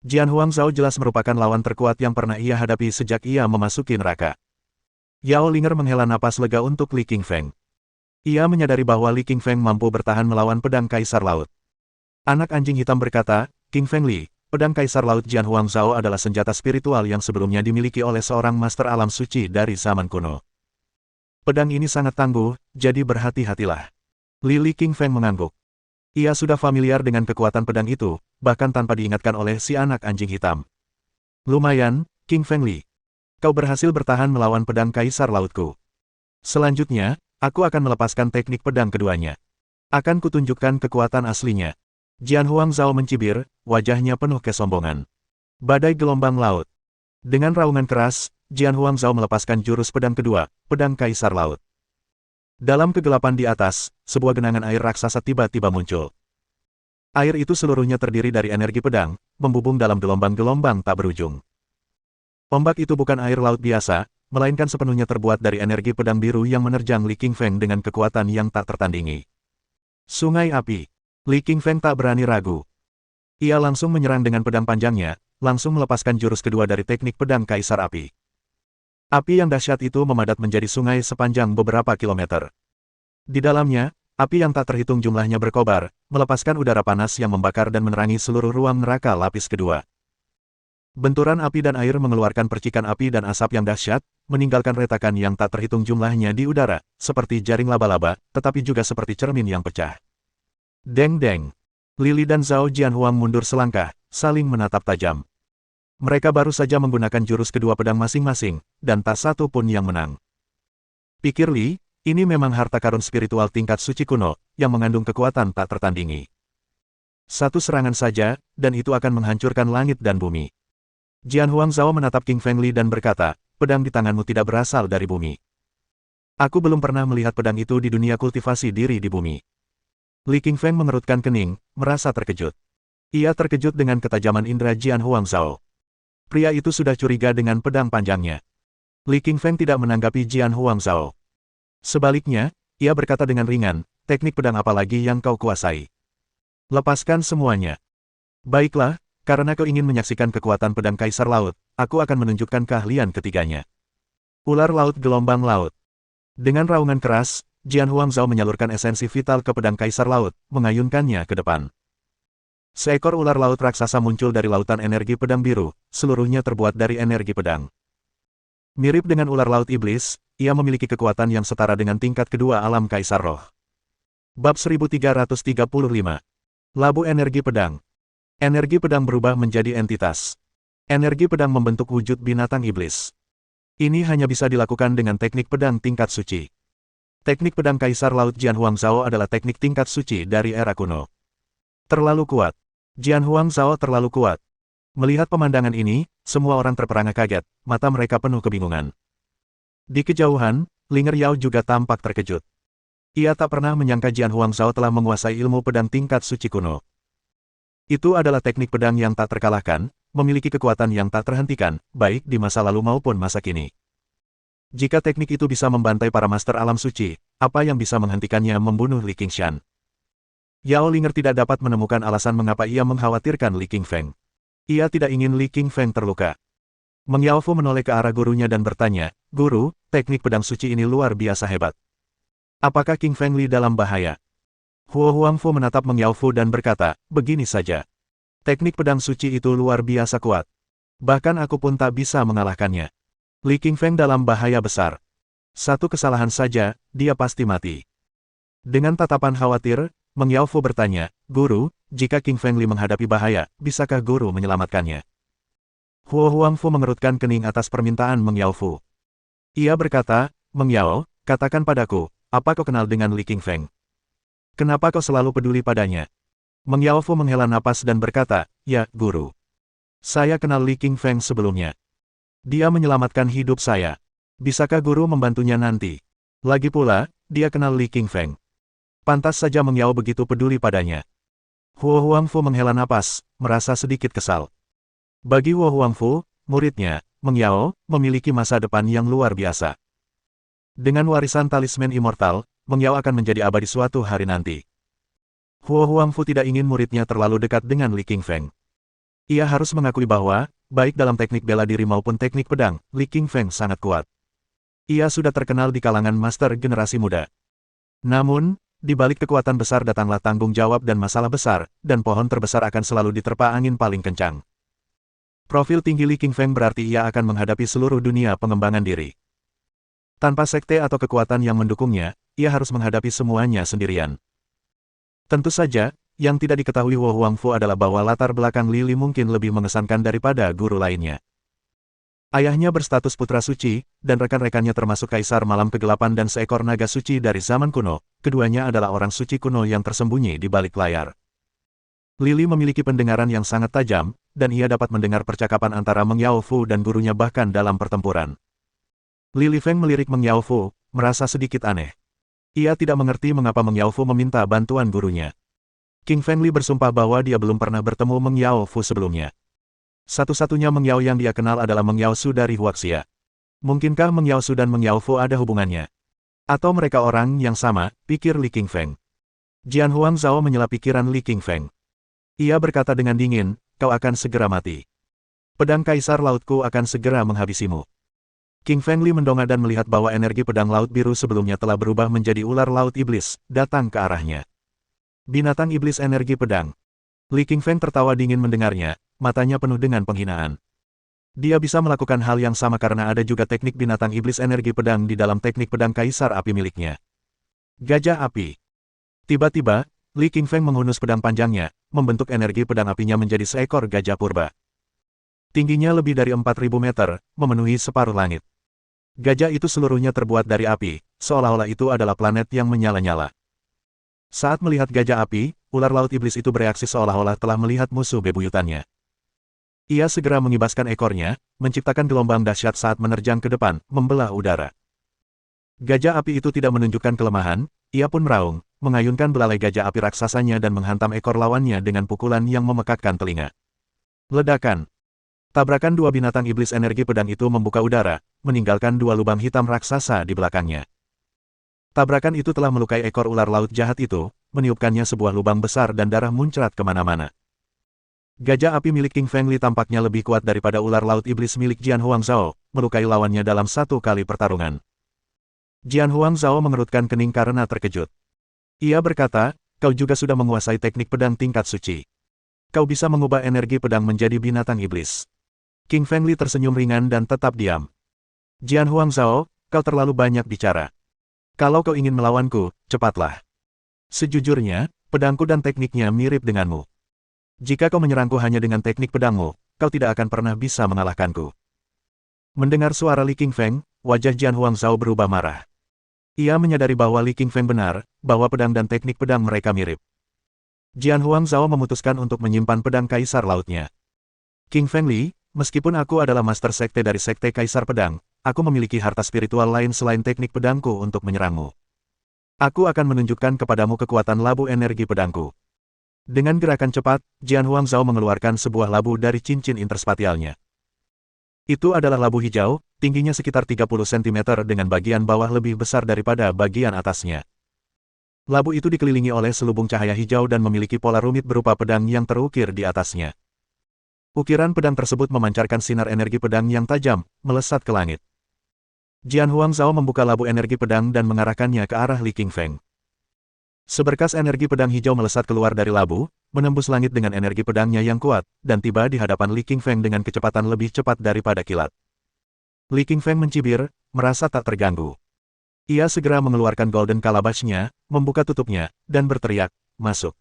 Jian Huangzhao jelas merupakan lawan terkuat yang pernah ia hadapi sejak ia memasuki neraka. Yao Linger menghela napas lega untuk Li Qingfeng. Ia menyadari bahwa Li Qingfeng mampu bertahan melawan pedang kaisar laut. Anak anjing hitam berkata, King Feng Li, pedang kaisar laut Jian Huangzhao adalah senjata spiritual yang sebelumnya dimiliki oleh seorang master alam suci dari zaman kuno. Pedang ini sangat tangguh, jadi berhati-hatilah. Li Qingfeng mengangguk. Ia sudah familiar dengan kekuatan pedang itu, bahkan tanpa diingatkan oleh si anak anjing hitam. Lumayan, King Feng Li. Kau berhasil bertahan melawan pedang kaisar lautku. Selanjutnya, aku akan melepaskan teknik pedang keduanya. Akan kutunjukkan kekuatan aslinya. Jian Huangzhao mencibir, wajahnya penuh kesombongan. Badai gelombang laut. Dengan raungan keras, Jian Huangzhao melepaskan jurus pedang kedua, pedang kaisar laut. Dalam kegelapan di atas, sebuah genangan air raksasa tiba-tiba muncul. Air itu seluruhnya terdiri dari energi pedang, membubung dalam gelombang-gelombang tak berujung. Ombak itu bukan air laut biasa, melainkan sepenuhnya terbuat dari energi pedang biru yang menerjang Li Qingfeng dengan kekuatan yang tak tertandingi. Sungai api. Li Qingfeng tak berani ragu. Ia langsung menyerang dengan pedang panjangnya, langsung melepaskan jurus kedua dari teknik pedang kaisar api. Api yang dahsyat itu memadat menjadi sungai sepanjang beberapa kilometer. Di dalamnya, api yang tak terhitung jumlahnya berkobar, melepaskan udara panas yang membakar dan menerangi seluruh ruang neraka lapis kedua. Benturan api dan air mengeluarkan percikan api dan asap yang dahsyat, meninggalkan retakan yang tak terhitung jumlahnya di udara, seperti jaring laba-laba, tetapi juga seperti cermin yang pecah. Deng-deng. Lili dan Zhao Jianhuang mundur selangkah, saling menatap tajam. Mereka baru saja menggunakan jurus kedua pedang masing-masing, dan tak satu pun yang menang. Pikir Li, ini memang harta karun spiritual tingkat suci kuno, yang mengandung kekuatan tak tertandingi. Satu serangan saja, dan itu akan menghancurkan langit dan bumi. Jian Huangzhao menatap King Feng Li dan berkata, pedang di tanganmu tidak berasal dari bumi. Aku belum pernah melihat pedang itu di dunia kultivasi diri di bumi. Li Qingfeng mengerutkan kening, merasa terkejut. Ia terkejut dengan ketajaman indera Jian Huangzhao. Pria itu sudah curiga dengan pedang panjangnya. Li Qingfeng tidak menanggapi Jian Huangzhao. Sebaliknya, ia berkata dengan ringan, teknik pedang apa lagi yang kau kuasai? Lepaskan semuanya. Baiklah, karena kau ingin menyaksikan kekuatan pedang kaisar laut, aku akan menunjukkan keahlian ketiganya. Ular laut gelombang laut. Dengan raungan keras, Jian Huangzhao menyalurkan esensi vital ke pedang kaisar laut, mengayunkannya ke depan. Seekor ular laut raksasa muncul dari lautan energi pedang biru, seluruhnya terbuat dari energi pedang. Mirip dengan ular laut iblis, ia memiliki kekuatan yang setara dengan tingkat kedua alam kaisar roh. Bab 1335. Labu energi pedang. Energi pedang berubah menjadi entitas. Energi pedang membentuk wujud binatang iblis. Ini hanya bisa dilakukan dengan teknik pedang tingkat suci. Teknik pedang kaisar laut Jian Huangzhao adalah teknik tingkat suci dari era kuno. Terlalu kuat. Jian Huangzhao terlalu kuat. Melihat pemandangan ini, semua orang terperangah kaget, mata mereka penuh kebingungan. Di kejauhan, Linger Yao juga tampak terkejut. Ia tak pernah menyangka Jian Huangzhao telah menguasai ilmu pedang tingkat suci kuno. Itu adalah teknik pedang yang tak terkalahkan, memiliki kekuatan yang tak terhentikan, baik di masa lalu maupun masa kini. Jika teknik itu bisa membantai para master alam suci, apa yang bisa menghentikannya membunuh Li Qingshan? Yao Linger tidak dapat menemukan alasan mengapa ia mengkhawatirkan Li Qingfeng. Ia tidak ingin Li Qingfeng terluka. Meng Yaofu menoleh ke arah gurunya dan bertanya, "Guru, teknik pedang suci ini luar biasa hebat. Apakah King Feng Li dalam bahaya?" Huo Huangfu menatap Meng Yaofu dan berkata, "Begini saja. Teknik pedang suci itu luar biasa kuat. Bahkan aku pun tak bisa mengalahkannya. Li Qingfeng dalam bahaya besar. Satu kesalahan saja, dia pasti mati." Dengan tatapan khawatir, Meng Yaofu bertanya, "Guru, jika King Feng Li menghadapi bahaya, bisakah guru menyelamatkannya?" Huo Huangfu mengerutkan kening atas permintaan Meng Yaofu. Ia berkata, "Meng Yao, katakan padaku, apa kau kenal dengan Li Qingfeng? Kenapa kau selalu peduli padanya?" Meng Yaofu menghela napas dan berkata, "Ya, guru. Saya kenal Li Qingfeng sebelumnya. Dia menyelamatkan hidup saya. Bisakah guru membantunya nanti? Lagi pula, dia kenal Li Qingfeng." Pantas saja Meng Yao begitu peduli padanya. Huo Huangfu menghela napas, merasa sedikit kesal. Bagi Huo Huangfu, muridnya, Meng Yao, memiliki masa depan yang luar biasa. Dengan warisan talisman immortal, Meng Yao akan menjadi abadi suatu hari nanti. Huo Huangfu tidak ingin muridnya terlalu dekat dengan Li Qingfeng. Ia harus mengakui bahwa, baik dalam teknik bela diri maupun teknik pedang, Li Qingfeng sangat kuat. Ia sudah terkenal di kalangan master generasi muda. Namun, di balik kekuatan besar datanglah tanggung jawab dan masalah besar, dan pohon terbesar akan selalu diterpa angin paling kencang. Profil tinggi Li Qingfeng berarti ia akan menghadapi seluruh dunia pengembangan diri. Tanpa sekte atau kekuatan yang mendukungnya, ia harus menghadapi semuanya sendirian. Tentu saja, yang tidak diketahui Huo Huangfu adalah bahwa latar belakang Li Li mungkin lebih mengesankan daripada guru lainnya. Ayahnya berstatus putra suci, dan rekan-rekannya termasuk Kaisar Malam Kegelapan dan seekor naga suci dari zaman kuno, keduanya adalah orang suci kuno yang tersembunyi di balik layar. Li memiliki pendengaran yang sangat tajam, dan ia dapat mendengar percakapan antara Meng Yaofu dan gurunya bahkan dalam pertempuran. Li Lifeng melirik Meng Yaofu, merasa sedikit aneh. Ia tidak mengerti mengapa Meng Yaofu meminta bantuan gurunya. King Feng Li bersumpah bahwa dia belum pernah bertemu Meng Yaofu sebelumnya. Satu-satunya Meng Yao yang dia kenal adalah Meng Yaosu dari Huaxia. Mungkinkah Meng Yaosu dan Meng Yaofu ada hubungannya? Atau mereka orang yang sama, pikir Li Qingfeng. Jian Huangzhao menyela pikiran Li Qingfeng. Ia berkata dengan dingin, "Kau akan segera mati. Pedang Kaisar Lautku akan segera menghabisimu." King Feng Li mendongak dan melihat bahwa energi pedang laut biru sebelumnya telah berubah menjadi ular laut iblis, datang ke arahnya. Binatang iblis energi pedang. Li Qingfeng tertawa dingin mendengarnya, matanya penuh dengan penghinaan. Dia bisa melakukan hal yang sama karena ada juga teknik binatang iblis energi pedang di dalam teknik pedang Kaisar Api miliknya. Gajah Api. Tiba-tiba, Li Qingfeng menghunus pedang panjangnya, membentuk energi pedang apinya menjadi seekor gajah purba. Tingginya lebih dari 4.000 meter, memenuhi separuh langit. Gajah itu seluruhnya terbuat dari api, seolah-olah itu adalah planet yang menyala-nyala. Saat melihat gajah api, ular laut iblis itu bereaksi seolah-olah telah melihat musuh bebuyutannya. Ia segera mengibaskan ekornya, menciptakan gelombang dahsyat saat menerjang ke depan, membelah udara. Gajah api itu tidak menunjukkan kelemahan, ia pun meraung, mengayunkan belalai gajah api raksasanya dan menghantam ekor lawannya dengan pukulan yang memekakkan telinga. Ledakan. Tabrakan dua binatang iblis energi pedang itu membuka udara, meninggalkan dua lubang hitam raksasa di belakangnya. Tabrakan itu telah melukai ekor ular laut jahat itu, meniupkannya sebuah lubang besar dan darah muncrat kemana-mana. Gajah api milik King Feng Li tampaknya lebih kuat daripada ular laut iblis milik Jian Huangzhao, melukai lawannya dalam satu kali pertarungan. Jian Huangzhao mengerutkan kening karena terkejut. Ia berkata, "Kau juga sudah menguasai teknik pedang tingkat suci. Kau bisa mengubah energi pedang menjadi binatang iblis." King Feng Li tersenyum ringan dan tetap diam. "Jian Huangzhao, kau terlalu banyak bicara. Kalau kau ingin melawanku, cepatlah. Sejujurnya, pedangku dan tekniknya mirip denganmu. Jika kau menyerangku hanya dengan teknik pedangmu, kau tidak akan pernah bisa mengalahkanku." Mendengar suara Li Qingfeng, wajah Jian Huangzhao berubah marah. Ia menyadari bahwa Li Qingfeng benar, bahwa pedang dan teknik pedang mereka mirip. Jian Huangzhao memutuskan untuk menyimpan pedang Kaisar Lautnya. "King Feng Li, meskipun aku adalah master sekte dari sekte Kaisar Pedang, aku memiliki harta spiritual lain selain teknik pedangku untuk menyerangmu. Aku akan menunjukkan kepadamu kekuatan labu energi pedangku." Dengan gerakan cepat, Jian Huangzhao mengeluarkan sebuah labu dari cincin interspatialnya. Itu adalah labu hijau, tingginya sekitar 30 cm dengan bagian bawah lebih besar daripada bagian atasnya. Labu itu dikelilingi oleh selubung cahaya hijau dan memiliki pola rumit berupa pedang yang terukir di atasnya. Ukiran pedang tersebut memancarkan sinar energi pedang yang tajam, melesat ke langit. Jian Huangzhao membuka labu energi pedang dan mengarahkannya ke arah Li Qingfeng. Seberkas energi pedang hijau melesat keluar dari labu, menembus langit dengan energi pedangnya yang kuat, dan tiba di hadapan Li Qingfeng dengan kecepatan lebih cepat daripada kilat. Li Qingfeng mencibir, merasa tak terganggu. Ia segera mengeluarkan Golden Calabash-nya, membuka tutupnya, dan berteriak, "Masuk."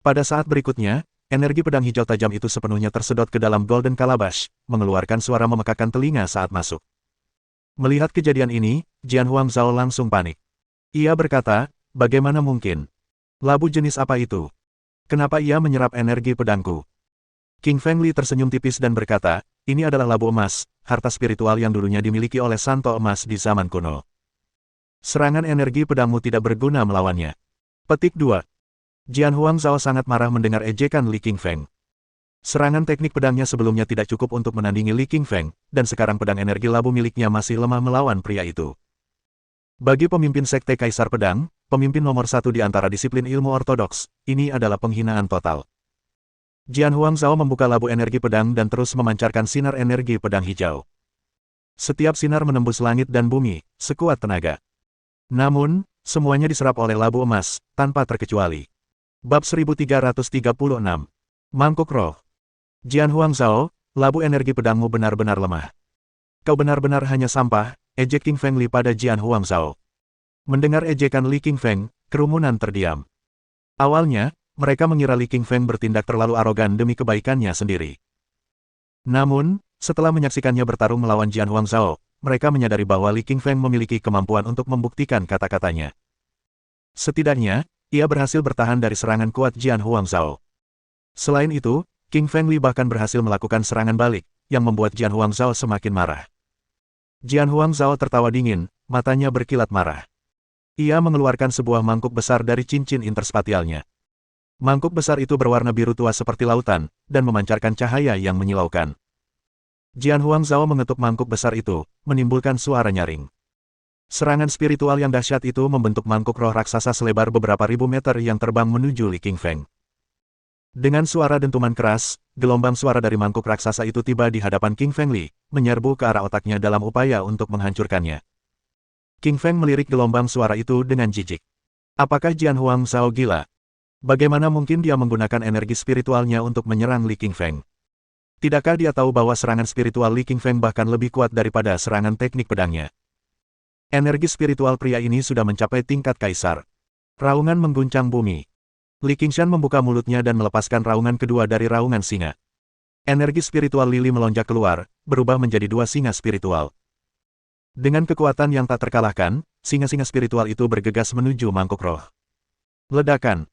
Pada saat berikutnya, energi pedang hijau tajam itu sepenuhnya tersedot ke dalam Golden Calabash, mengeluarkan suara memekakan telinga saat masuk. Melihat kejadian ini, Jian Huangzhao langsung panik. Ia berkata, "Bagaimana mungkin? Labu jenis apa itu? Kenapa ia menyerap energi pedangku?" King Feng Li tersenyum tipis dan berkata, "Ini adalah labu emas, harta spiritual yang dulunya dimiliki oleh Santo Emas di zaman kuno. Serangan energi pedangmu tidak berguna melawannya." Petik 2. Jian Huangzhao sangat marah mendengar ejekan Li Qingfeng. Serangan teknik pedangnya sebelumnya tidak cukup untuk menandingi Li Qingfeng, dan sekarang pedang energi labu miliknya masih lemah melawan pria itu. Bagi pemimpin Sekte Kaisar Pedang, pemimpin nomor satu di antara disiplin ilmu ortodoks, ini adalah penghinaan total. Jian Huangzhao membuka labu energi pedang dan terus memancarkan sinar energi pedang hijau. Setiap sinar menembus langit dan bumi, sekuat tenaga. Namun, semuanya diserap oleh labu emas, tanpa terkecuali. Bab 1336. Mangkuk Roh. Jian Huangzhao, labu energi pedangmu benar-benar lemah. Kau benar-benar hanya sampah, ejek King Feng Li pada Jian Huangzhao. Mendengar ejekan Li Qingfeng, kerumunan terdiam. Awalnya, mereka mengira Li Qingfeng bertindak terlalu arogan demi kebaikannya sendiri. Namun, setelah menyaksikannya bertarung melawan Jian Huangzhao, mereka menyadari bahwa Li Qingfeng memiliki kemampuan untuk membuktikan kata-katanya. Setidaknya, ia berhasil bertahan dari serangan kuat Jian Huangzhao. Selain itu, King Feng Li bahkan berhasil melakukan serangan balik, yang membuat Jian Huangzhao semakin marah. Jian Huangzhao tertawa dingin, matanya berkilat marah. Ia mengeluarkan sebuah mangkuk besar dari cincin interspatialnya. Mangkuk besar itu berwarna biru tua seperti lautan, dan memancarkan cahaya yang menyilaukan. Jian Huangzhao mengetuk mangkuk besar itu, menimbulkan suara nyaring. Serangan spiritual yang dahsyat itu membentuk mangkuk roh raksasa selebar beberapa ribu meter yang terbang menuju Li Qingfeng. Dengan suara dentuman keras, gelombang suara dari mangkuk raksasa itu tiba di hadapan King Feng Li, menyerbu ke arah otaknya dalam upaya untuk menghancurkannya. King Feng melirik gelombang suara itu dengan jijik. Apakah Jian Huangzhao gila? Bagaimana mungkin dia menggunakan energi spiritualnya untuk menyerang Li Qingfeng? Tidakkah dia tahu bahwa serangan spiritual Li Qingfeng bahkan lebih kuat daripada serangan teknik pedangnya? Energi spiritual pria ini sudah mencapai tingkat kaisar. Raungan mengguncang bumi. Li Qingshan membuka mulutnya dan melepaskan raungan kedua dari raungan singa. Energi spiritual Lili melonjak keluar, berubah menjadi dua singa spiritual. Dengan kekuatan yang tak terkalahkan, singa-singa spiritual itu bergegas menuju mangkuk roh. Ledakan.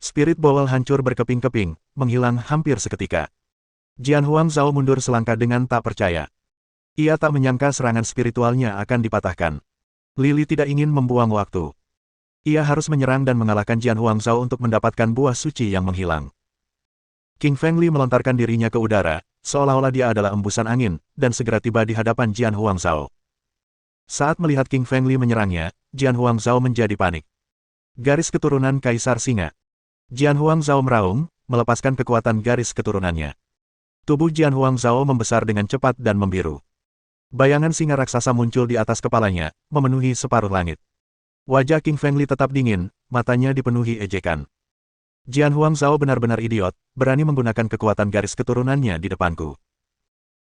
Spirit Bowl hancur berkeping-keping, menghilang hampir seketika. Jian Huangzhao mundur selangkah dengan tak percaya. Ia tak menyangka serangan spiritualnya akan dipatahkan. Lili tidak ingin membuang waktu. Ia harus menyerang dan mengalahkan Jian Huangzhao untuk mendapatkan buah suci yang menghilang. King Feng Li melontarkan dirinya ke udara, seolah-olah dia adalah embusan angin, dan segera tiba di hadapan Jian Huangzhao. Saat melihat King Feng Li menyerangnya, Jian Huangzhao menjadi panik. Garis keturunan Kaisar Singa. Jian Huangzhao meraung, melepaskan kekuatan garis keturunannya. Tubuh Jian Huangzhao membesar dengan cepat dan membiru. Bayangan singa raksasa muncul di atas kepalanya, memenuhi separuh langit. Wajah King Feng Li tetap dingin, matanya dipenuhi ejekan. Jian Huangzhao benar-benar idiot, berani menggunakan kekuatan garis keturunannya di depanku.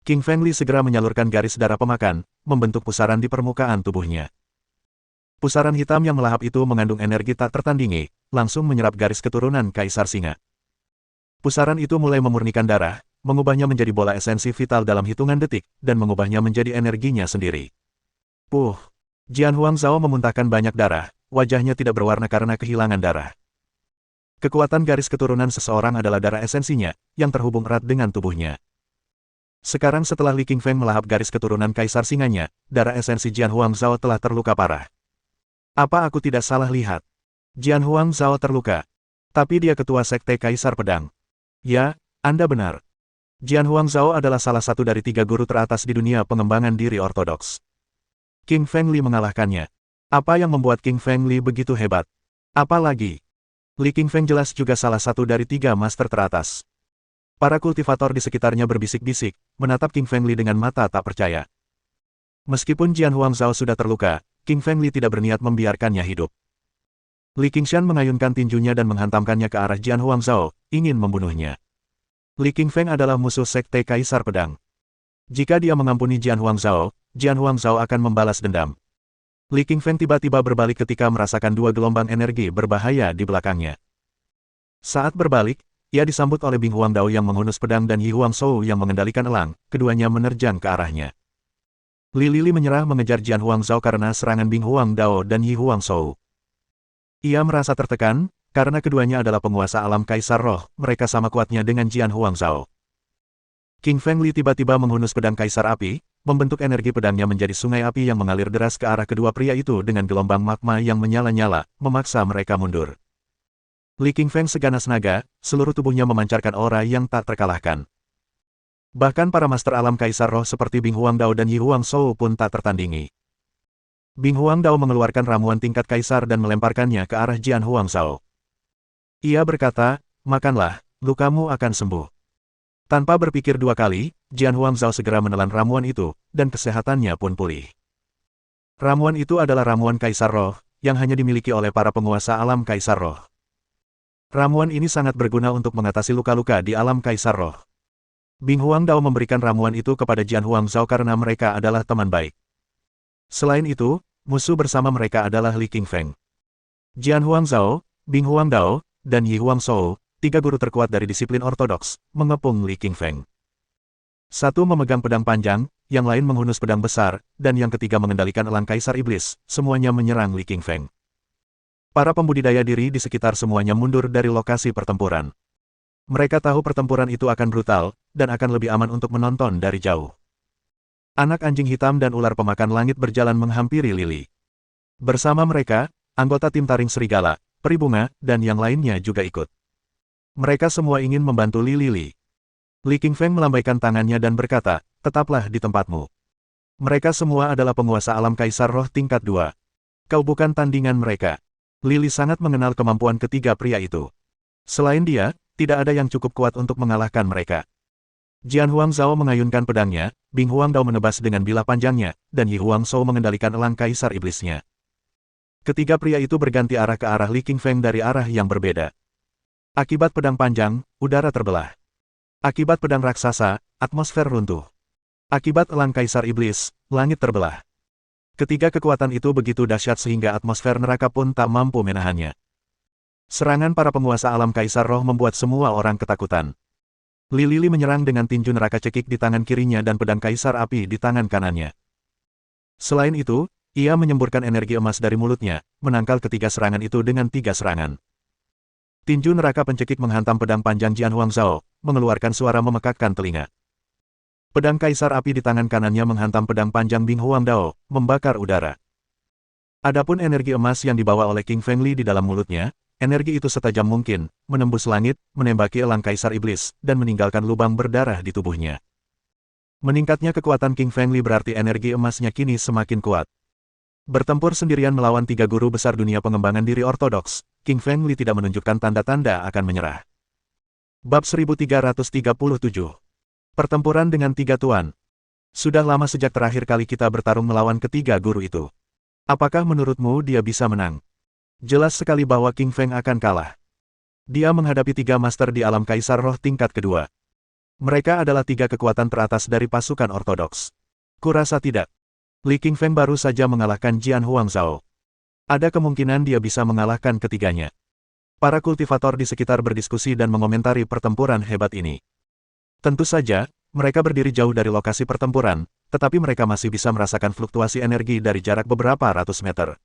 King Feng Li segera menyalurkan garis darah pemakan, membentuk pusaran di permukaan tubuhnya. Pusaran hitam yang melahap itu mengandung energi tak tertandingi, langsung menyerap garis keturunan Kaisar Singa. Pusaran itu mulai memurnikan darah, mengubahnya menjadi bola esensi vital dalam hitungan detik, dan mengubahnya menjadi energinya sendiri. Puh! Jian Huangzhao memuntahkan banyak darah, wajahnya tidak berwarna karena kehilangan darah. Kekuatan garis keturunan seseorang adalah darah esensinya, yang terhubung erat dengan tubuhnya. Sekarang setelah Li Qingfeng melahap garis keturunan Kaisar Singanya, darah esensi Jian Huangzhao telah terluka parah. Apa aku tidak salah lihat? Jian Huangzhao terluka. Tapi dia ketua Sekte Kaisar Pedang. Ya, Anda benar. Jian Huangzhao adalah salah satu dari 3 guru teratas di dunia pengembangan diri ortodoks. King Feng Li mengalahkannya. Apa yang membuat King Feng Li begitu hebat? Apalagi, Li Qingfeng jelas juga salah satu dari 3 master teratas. Para kultivator di sekitarnya berbisik-bisik, menatap King Feng Li dengan mata tak percaya. Meskipun Jian Huangzhao sudah terluka, King Feng Li tidak berniat membiarkannya hidup. Li Qingshan mengayunkan tinjunya dan menghantamkannya ke arah Jian Huangzhao, ingin membunuhnya. Li Qingfeng adalah musuh sekte Kaisar Pedang. Jika dia mengampuni Jian Huangzhao akan membalas dendam. Li Qingfeng tiba-tiba berbalik ketika merasakan dua gelombang energi berbahaya di belakangnya. Saat berbalik, ia disambut oleh Bing Huangdao yang menghunus pedang dan Yi Huangshou yang mengendalikan elang, keduanya menerjang ke arahnya. Li Lili menyerah mengejar Jian Huangzhao karena serangan Bing Huangdao dan Yi Huangshou. Ia merasa tertekan, karena keduanya adalah penguasa alam Kaisar Roh, mereka sama kuatnya dengan Jian Huangzhao. King Feng Li tiba-tiba menghunus pedang Kaisar Api, membentuk energi pedangnya menjadi sungai api yang mengalir deras ke arah kedua pria itu dengan gelombang magma yang menyala-nyala, memaksa mereka mundur. Li Qingfeng seganas naga, seluruh tubuhnya memancarkan aura yang tak terkalahkan. Bahkan para master alam Kaisar Roh seperti Bing Huangdao dan Yi Huangshou pun tak tertandingi. Bing Huangdao mengeluarkan ramuan tingkat Kaisar dan melemparkannya ke arah Jian Huangzhao. Ia berkata, "Makanlah, lukamu akan sembuh." Tanpa berpikir dua kali, Jian Huangzhao segera menelan ramuan itu, dan kesehatannya pun pulih. Ramuan itu adalah ramuan Kaisar Roh, yang hanya dimiliki oleh para penguasa alam Kaisar Roh. Ramuan ini sangat berguna untuk mengatasi luka-luka di alam Kaisar Roh. Bing Huangdao memberikan ramuan itu kepada Jian Huangzhao karena mereka adalah teman baik. Selain itu, musuh bersama mereka adalah Li Qingfeng. Jian Huangzhao, Bing Huangdao, dan Yi Huangshou, tiga guru terkuat dari disiplin ortodoks, mengepung Li Qingfeng. Satu memegang pedang panjang, yang lain menghunus pedang besar, dan yang ketiga mengendalikan elang Kaisar Iblis, semuanya menyerang Li Qingfeng. Para pembudidaya diri di sekitar semuanya mundur dari lokasi pertempuran. Mereka tahu pertempuran itu akan brutal, dan akan lebih aman untuk menonton dari jauh. Anak anjing hitam dan ular pemakan langit berjalan menghampiri Lili. Bersama mereka, anggota tim taring serigala, peri bunga, dan yang lainnya juga ikut. Mereka semua ingin membantu Lili. Li Qingfeng melambaikan tangannya dan berkata, "Tetaplah di tempatmu. Mereka semua adalah penguasa alam Kaisar Roh tingkat 2. Kau bukan tandingan mereka." Lili sangat mengenal kemampuan ketiga pria itu. Selain dia, tidak ada yang cukup kuat untuk mengalahkan mereka. Jian Huangzhao mengayunkan pedangnya, Bing Huangdao menebas dengan bilah panjangnya, dan Yi Huangshou mengendalikan elang Kaisar Iblisnya. Ketiga pria itu berganti arah ke arah Li Qingfeng dari arah yang berbeda. Akibat pedang panjang, udara terbelah. Akibat pedang raksasa, atmosfer runtuh. Akibat elang Kaisar Iblis, langit terbelah. Ketiga kekuatan itu begitu dahsyat sehingga atmosfer neraka pun tak mampu menahannya. Serangan para penguasa alam Kaisar Roh membuat semua orang ketakutan. Li Lili menyerang dengan tinju neraka cekik di tangan kirinya dan pedang Kaisar Api di tangan kanannya. Selain itu, ia menyemburkan energi emas dari mulutnya, menangkal ketiga serangan itu dengan 3 serangan. Tinju neraka pencekik menghantam pedang panjang Jian Huangzhao, mengeluarkan suara memekakkan telinga. Pedang Kaisar Api di tangan kanannya menghantam pedang panjang Bing Huangdao, membakar udara. Adapun energi emas yang dibawa oleh King Feng Li di dalam mulutnya, energi itu setajam mungkin, menembus langit, menembaki elang Kaisar Iblis, dan meninggalkan lubang berdarah di tubuhnya. Meningkatnya kekuatan King Feng Li berarti energi emasnya kini semakin kuat. Bertempur sendirian melawan 3 guru besar dunia pengembangan diri ortodoks, King Feng Li tidak menunjukkan tanda-tanda akan menyerah. Bab 1337. Pertempuran dengan 3 tuan. Sudah lama sejak terakhir kali kita bertarung melawan ketiga guru itu. Apakah menurutmu dia bisa menang? Jelas sekali bahwa King Feng akan kalah. Dia menghadapi 3 master di alam Kaisar Roh tingkat kedua. Mereka adalah 3 kekuatan teratas dari pasukan ortodoks. Kurasa tidak. Li Qingfeng baru saja mengalahkan Jian Huangzhao. Ada kemungkinan dia bisa mengalahkan ketiganya. Para kultivator di sekitar berdiskusi dan mengomentari pertempuran hebat ini. Tentu saja, mereka berdiri jauh dari lokasi pertempuran, tetapi mereka masih bisa merasakan fluktuasi energi dari jarak beberapa ratus meter.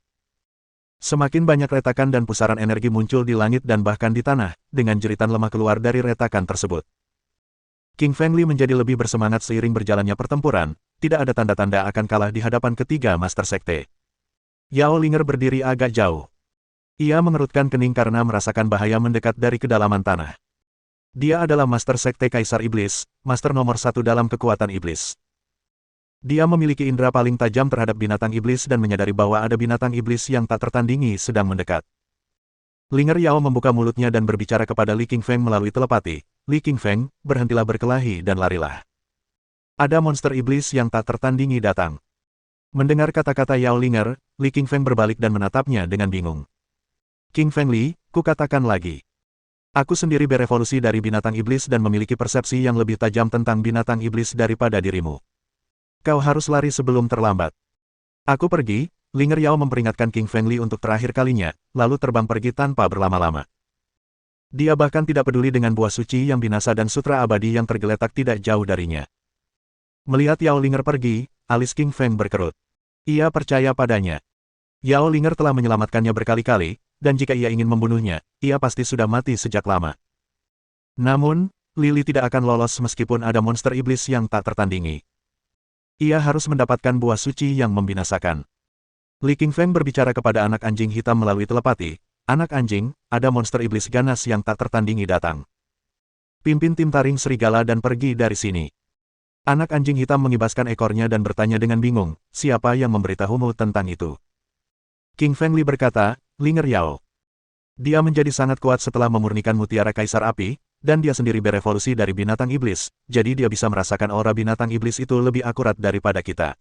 Semakin banyak retakan dan pusaran energi muncul di langit dan bahkan di tanah, dengan jeritan lemah keluar dari retakan tersebut. King Feng Li menjadi lebih bersemangat seiring berjalannya pertempuran, tidak ada tanda-tanda akan kalah di hadapan ketiga master sekte. Yao Linger berdiri agak jauh. Ia mengerutkan kening karena merasakan bahaya mendekat dari kedalaman tanah. Dia adalah Master Sekte Kaisar Iblis, Master nomor 1 dalam kekuatan Iblis. Dia memiliki indera paling tajam terhadap binatang iblis dan menyadari bahwa ada binatang iblis yang tak tertandingi sedang mendekat. Linger Yao membuka mulutnya dan berbicara kepada Li Qingfeng melalui telepati, Li Qingfeng, berhentilah berkelahi dan larilah. Ada monster iblis yang tak tertandingi datang. Mendengar kata-kata Yao Linger, Li Qingfeng berbalik dan menatapnya dengan bingung. Qingfeng Li, kukatakan lagi. Aku sendiri berevolusi dari binatang iblis dan memiliki persepsi yang lebih tajam tentang binatang iblis daripada dirimu. Kau harus lari sebelum terlambat. Aku pergi, Linger Yao memperingatkan Qingfeng Li untuk terakhir kalinya, lalu terbang pergi tanpa berlama-lama. Dia bahkan tidak peduli dengan buah suci yang binasa dan sutra abadi yang tergeletak tidak jauh darinya. Melihat Yao Linger pergi, alis Qingfeng berkerut. Ia percaya padanya. Yao Linger telah menyelamatkannya berkali-kali, dan jika ia ingin membunuhnya, ia pasti sudah mati sejak lama. Namun, Lily tidak akan lolos meskipun ada monster iblis yang tak tertandingi. Ia harus mendapatkan buah suci yang membinasakan. Li Qingfeng berbicara kepada anak anjing hitam melalui telepati. Anak anjing, ada monster iblis ganas yang tak tertandingi datang. Pimpin tim taring serigala dan pergi dari sini. Anak anjing hitam mengibaskan ekornya dan bertanya dengan bingung, siapa yang memberitahumu tentang itu? Qingfeng Li berkata, Linger Yao. Dia menjadi sangat kuat setelah memurnikan mutiara kaisar api, dan dia sendiri berevolusi dari binatang iblis, jadi dia bisa merasakan aura binatang iblis itu lebih akurat daripada kita.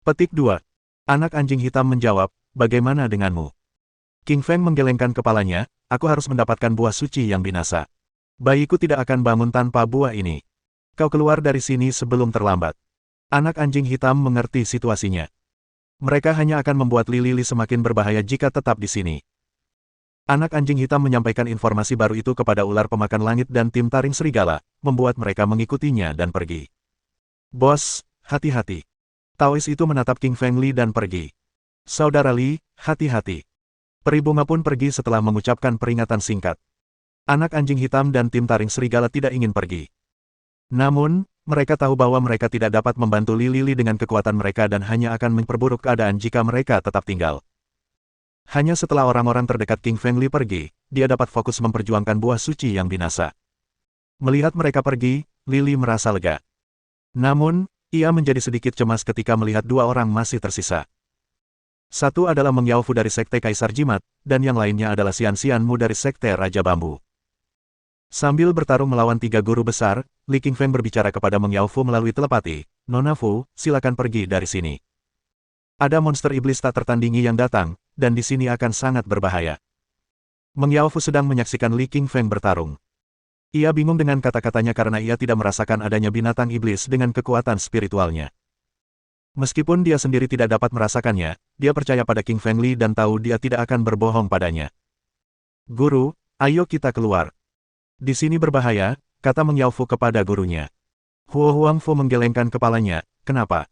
Petik 2. Anak anjing hitam menjawab, bagaimana denganmu? Qingfeng menggelengkan kepalanya, aku harus mendapatkan buah suci yang binasa. Bayiku tidak akan bangun tanpa buah ini. Kau keluar dari sini sebelum terlambat. Anak anjing hitam mengerti situasinya. Mereka hanya akan membuat Lily semakin berbahaya jika tetap di sini. Anak anjing hitam menyampaikan informasi baru itu kepada ular pemakan langit dan tim taring serigala, membuat mereka mengikutinya dan pergi. Bos, hati-hati. Taois itu menatap Qingfeng Li dan pergi. Saudara Li, hati-hati. Peri bunga pun pergi setelah mengucapkan peringatan singkat. Anak anjing hitam dan tim taring serigala tidak ingin pergi. Namun, mereka tahu bahwa mereka tidak dapat membantu Lily dengan kekuatan mereka dan hanya akan memperburuk keadaan jika mereka tetap tinggal. Hanya setelah orang-orang terdekat Qingfeng Li pergi, dia dapat fokus memperjuangkan buah suci yang binasa. Melihat mereka pergi, Lily merasa lega. Namun, ia menjadi sedikit cemas ketika melihat dua orang masih tersisa. Satu adalah Meng Yaofu dari Sekte Kaisar Jimat, dan yang lainnya adalah Xian Mu dari Sekte Raja Bambu. Sambil bertarung melawan tiga guru besar, Li Qingfeng berbicara kepada Meng Yaofu melalui telepati, Nona Fu, silakan pergi dari sini. Ada monster iblis tak tertandingi yang datang, dan di sini akan sangat berbahaya. Meng Yaofu sedang menyaksikan Li Qingfeng bertarung. Ia bingung dengan kata-katanya karena ia tidak merasakan adanya binatang iblis dengan kekuatan spiritualnya. Meskipun dia sendiri tidak dapat merasakannya, dia percaya pada Qingfeng Li dan tahu dia tidak akan berbohong padanya. Guru, ayo kita keluar. Di sini berbahaya, kata Meng Yaofu kepada gurunya. Huo Huangfu menggelengkan kepalanya, kenapa?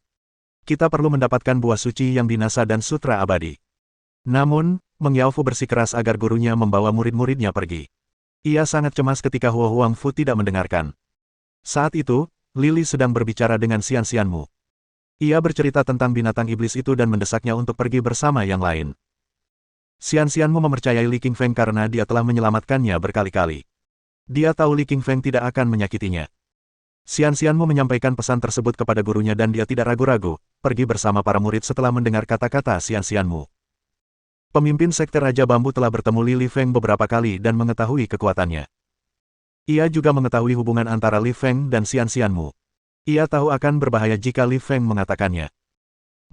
Kita perlu mendapatkan buah suci yang binasa dan sutra abadi. Namun, Meng Yaofu bersikeras agar gurunya membawa murid-muridnya pergi. Ia sangat cemas ketika Huo Huangfu tidak mendengarkan. Saat itu, Lily sedang berbicara dengan Xian Mu. Ia bercerita tentang binatang iblis itu dan mendesaknya untuk pergi bersama yang lain. Xian Mu mempercayai Li Qingfeng karena dia telah menyelamatkannya berkali-kali. Dia tahu Li Qingfeng tidak akan menyakitinya. Xian Mu menyampaikan pesan tersebut kepada gurunya dan dia tidak ragu-ragu, pergi bersama para murid setelah mendengar kata-kata Xian Mu. Pemimpin Sekte Raja Bambu telah bertemu Li Feng beberapa kali dan mengetahui kekuatannya. Ia juga mengetahui hubungan antara Li Feng dan Xian Mu. Ia tahu akan berbahaya jika Li Feng mengatakannya.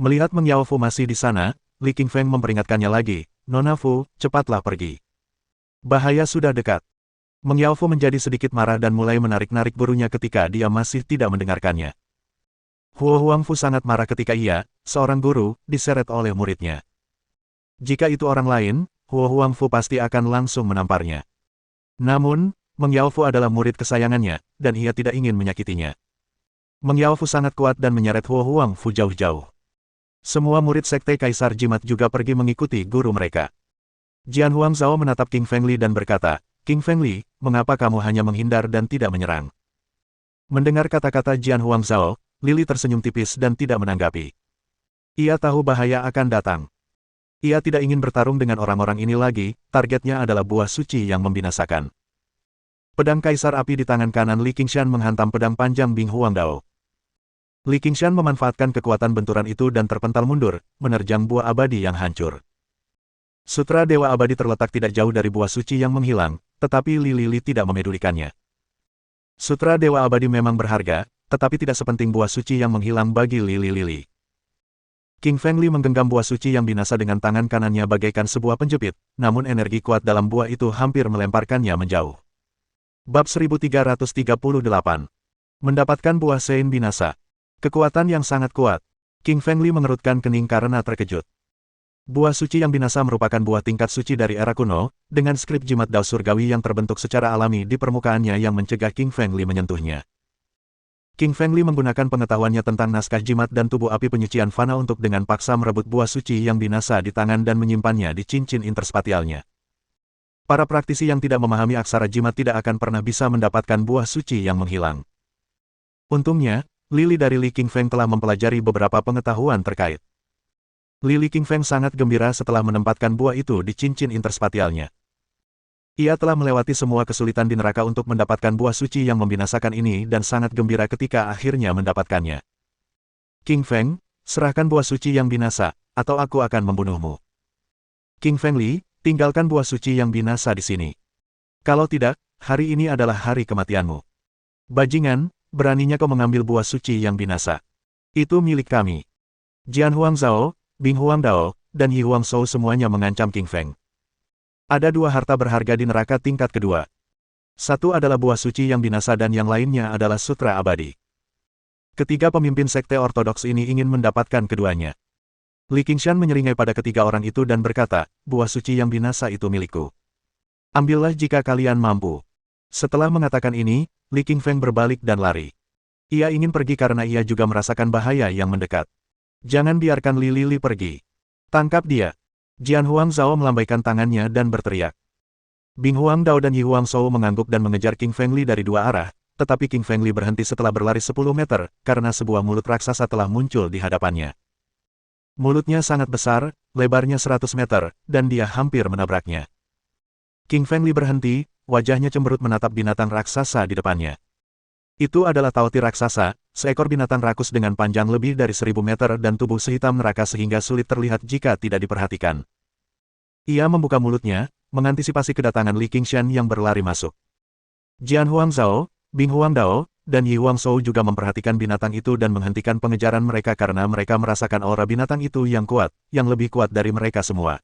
Melihat Meng Yaofu masih di sana, Li Qingfeng memperingatkannya lagi, Nona Fu, cepatlah pergi. Bahaya sudah dekat. Meng Yaofu menjadi sedikit marah dan mulai menarik-narik gurunya ketika dia masih tidak mendengarkannya. Huo Huangfu sangat marah ketika ia, seorang guru, diseret oleh muridnya. Jika itu orang lain, Huo Huangfu pasti akan langsung menamparnya. Namun, Meng Yaofu adalah murid kesayangannya, dan ia tidak ingin menyakitinya. Meng Yaofu sangat kuat dan menyeret Huo Huangfu jauh-jauh. Semua murid Sekte Kaisar Jimat juga pergi mengikuti guru mereka. Jian Huangzhao menatap Qingfeng Li dan berkata, Qingfeng Li, mengapa kamu hanya menghindar dan tidak menyerang? Mendengar kata-kata Jian Huangzhao, Lily tersenyum tipis dan tidak menanggapi. Ia tahu bahaya akan datang. Ia tidak ingin bertarung dengan orang-orang ini lagi, targetnya adalah buah suci yang membinasakan. Pedang Kaisar Api di tangan kanan Li Qingshan menghantam pedang panjang Bing Huangdao. Li Qingshan memanfaatkan kekuatan benturan itu dan terpental mundur, menerjang buah abadi yang hancur. Sutra Dewa Abadi terletak tidak jauh dari buah suci yang menghilang, tetapi Li tidak memedulikannya. Sutra Dewa Abadi memang berharga, tetapi tidak sepenting buah suci yang menghilang bagi Lili-Lili. King Feng Li menggenggam buah suci yang binasa dengan tangan kanannya bagaikan sebuah penjepit, namun energi kuat dalam buah itu hampir melemparkannya menjauh. Bab 1338. Mendapatkan buah Sein binasa. Kekuatan yang sangat kuat. King Feng Li mengerutkan kening karena terkejut. Buah suci yang binasa merupakan buah tingkat suci dari era kuno, dengan skrip jimat Dao surgawi yang terbentuk secara alami di permukaannya yang mencegah King Feng Li menyentuhnya. King Feng Li menggunakan pengetahuannya tentang naskah jimat dan tubuh api penyucian fana untuk dengan paksa merebut buah suci yang binasa di tangan dan menyimpannya di cincin interspatialnya. Para praktisi yang tidak memahami aksara jimat tidak akan pernah bisa mendapatkan buah suci yang menghilang. Untungnya, Lili dari Li King Feng telah mempelajari beberapa pengetahuan terkait. Lili King Feng sangat gembira setelah menempatkan buah itu di cincin interspatialnya. Ia telah melewati semua kesulitan di neraka untuk mendapatkan buah suci yang membinasakan ini dan sangat gembira ketika akhirnya mendapatkannya. King Feng, serahkan buah suci yang binasa, atau aku akan membunuhmu. King Feng Li, tinggalkan buah suci yang binasa di sini. Kalau tidak, hari ini adalah hari kematianmu. Bajingan, beraninya kau mengambil buah suci yang binasa. Itu milik kami. Jian Huangzhao, Bing Huangdao, dan Yi Huangshou semuanya mengancam King Feng. Ada dua harta berharga di neraka tingkat kedua. Satu adalah buah suci yang binasa dan yang lainnya adalah sutra abadi. Ketiga pemimpin sekte ortodoks ini ingin mendapatkan keduanya. Li Qingshan menyeringai pada ketiga orang itu dan berkata, buah suci yang binasa itu milikku. Ambillah jika kalian mampu. Setelah mengatakan ini, Li King Feng berbalik dan lari. Ia ingin pergi karena ia juga merasakan bahaya yang mendekat. Jangan biarkan Li Lili pergi. Tangkap dia. Jian Huangzhao melambaikan tangannya dan berteriak. Bing Huangdao dan Yi Huangshou mengangguk dan mengejar King Feng Li dari dua arah, tetapi King Feng Li berhenti setelah berlari 10 meter, karena sebuah mulut raksasa telah muncul di hadapannya. Mulutnya sangat besar, lebarnya 100 meter, dan dia hampir menabraknya. King Feng Li berhenti, wajahnya cemberut menatap binatang raksasa di depannya. Itu adalah Taoti raksasa, seekor binatang rakus dengan panjang lebih dari 1000 meter dan tubuh sehitam neraka sehingga sulit terlihat jika tidak diperhatikan. Ia membuka mulutnya, mengantisipasi kedatangan Li Qingshan yang berlari masuk. Jian Huangzhao, Bing Huangdao, dan Yi Huangshou juga memperhatikan binatang itu dan menghentikan pengejaran mereka karena mereka merasakan aura binatang itu yang kuat, yang lebih kuat dari mereka semua.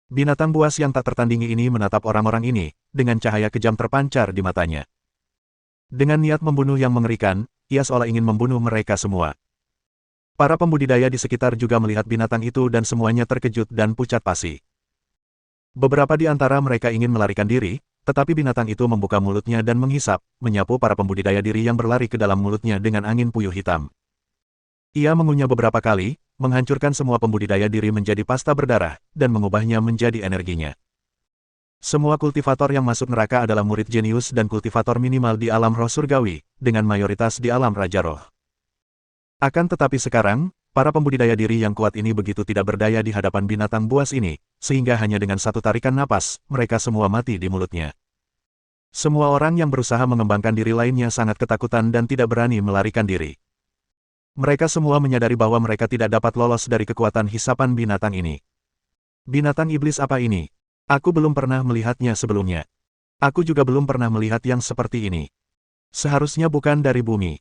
Binatang buas yang tak tertandingi ini menatap orang-orang ini, dengan cahaya kejam terpancar di matanya. Dengan niat membunuh yang mengerikan, ia seolah ingin membunuh mereka semua. Para pembudidaya di sekitar juga melihat binatang itu dan semuanya terkejut dan pucat pasi. Beberapa di antara mereka ingin melarikan diri, tetapi binatang itu membuka mulutnya dan menghisap, menyapu para pembudidaya diri yang berlari ke dalam mulutnya dengan angin puyuh hitam. Ia mengunyah beberapa kali, menghancurkan semua pembudidaya diri menjadi pasta berdarah, dan mengubahnya menjadi energinya. Semua kultivator yang masuk neraka adalah murid jenius dan kultivator minimal di alam roh surgawi, dengan mayoritas di alam Raja Roh. Akan tetapi sekarang, para pembudidaya diri yang kuat ini begitu tidak berdaya di hadapan binatang buas ini, sehingga hanya dengan satu tarikan napas, mereka semua mati di mulutnya. Semua orang yang berusaha mengembangkan diri lainnya sangat ketakutan dan tidak berani melarikan diri. Mereka semua menyadari bahwa mereka tidak dapat lolos dari kekuatan hisapan binatang ini. Binatang iblis apa ini? Aku belum pernah melihatnya sebelumnya. Aku juga belum pernah melihat yang seperti ini. Seharusnya bukan dari bumi.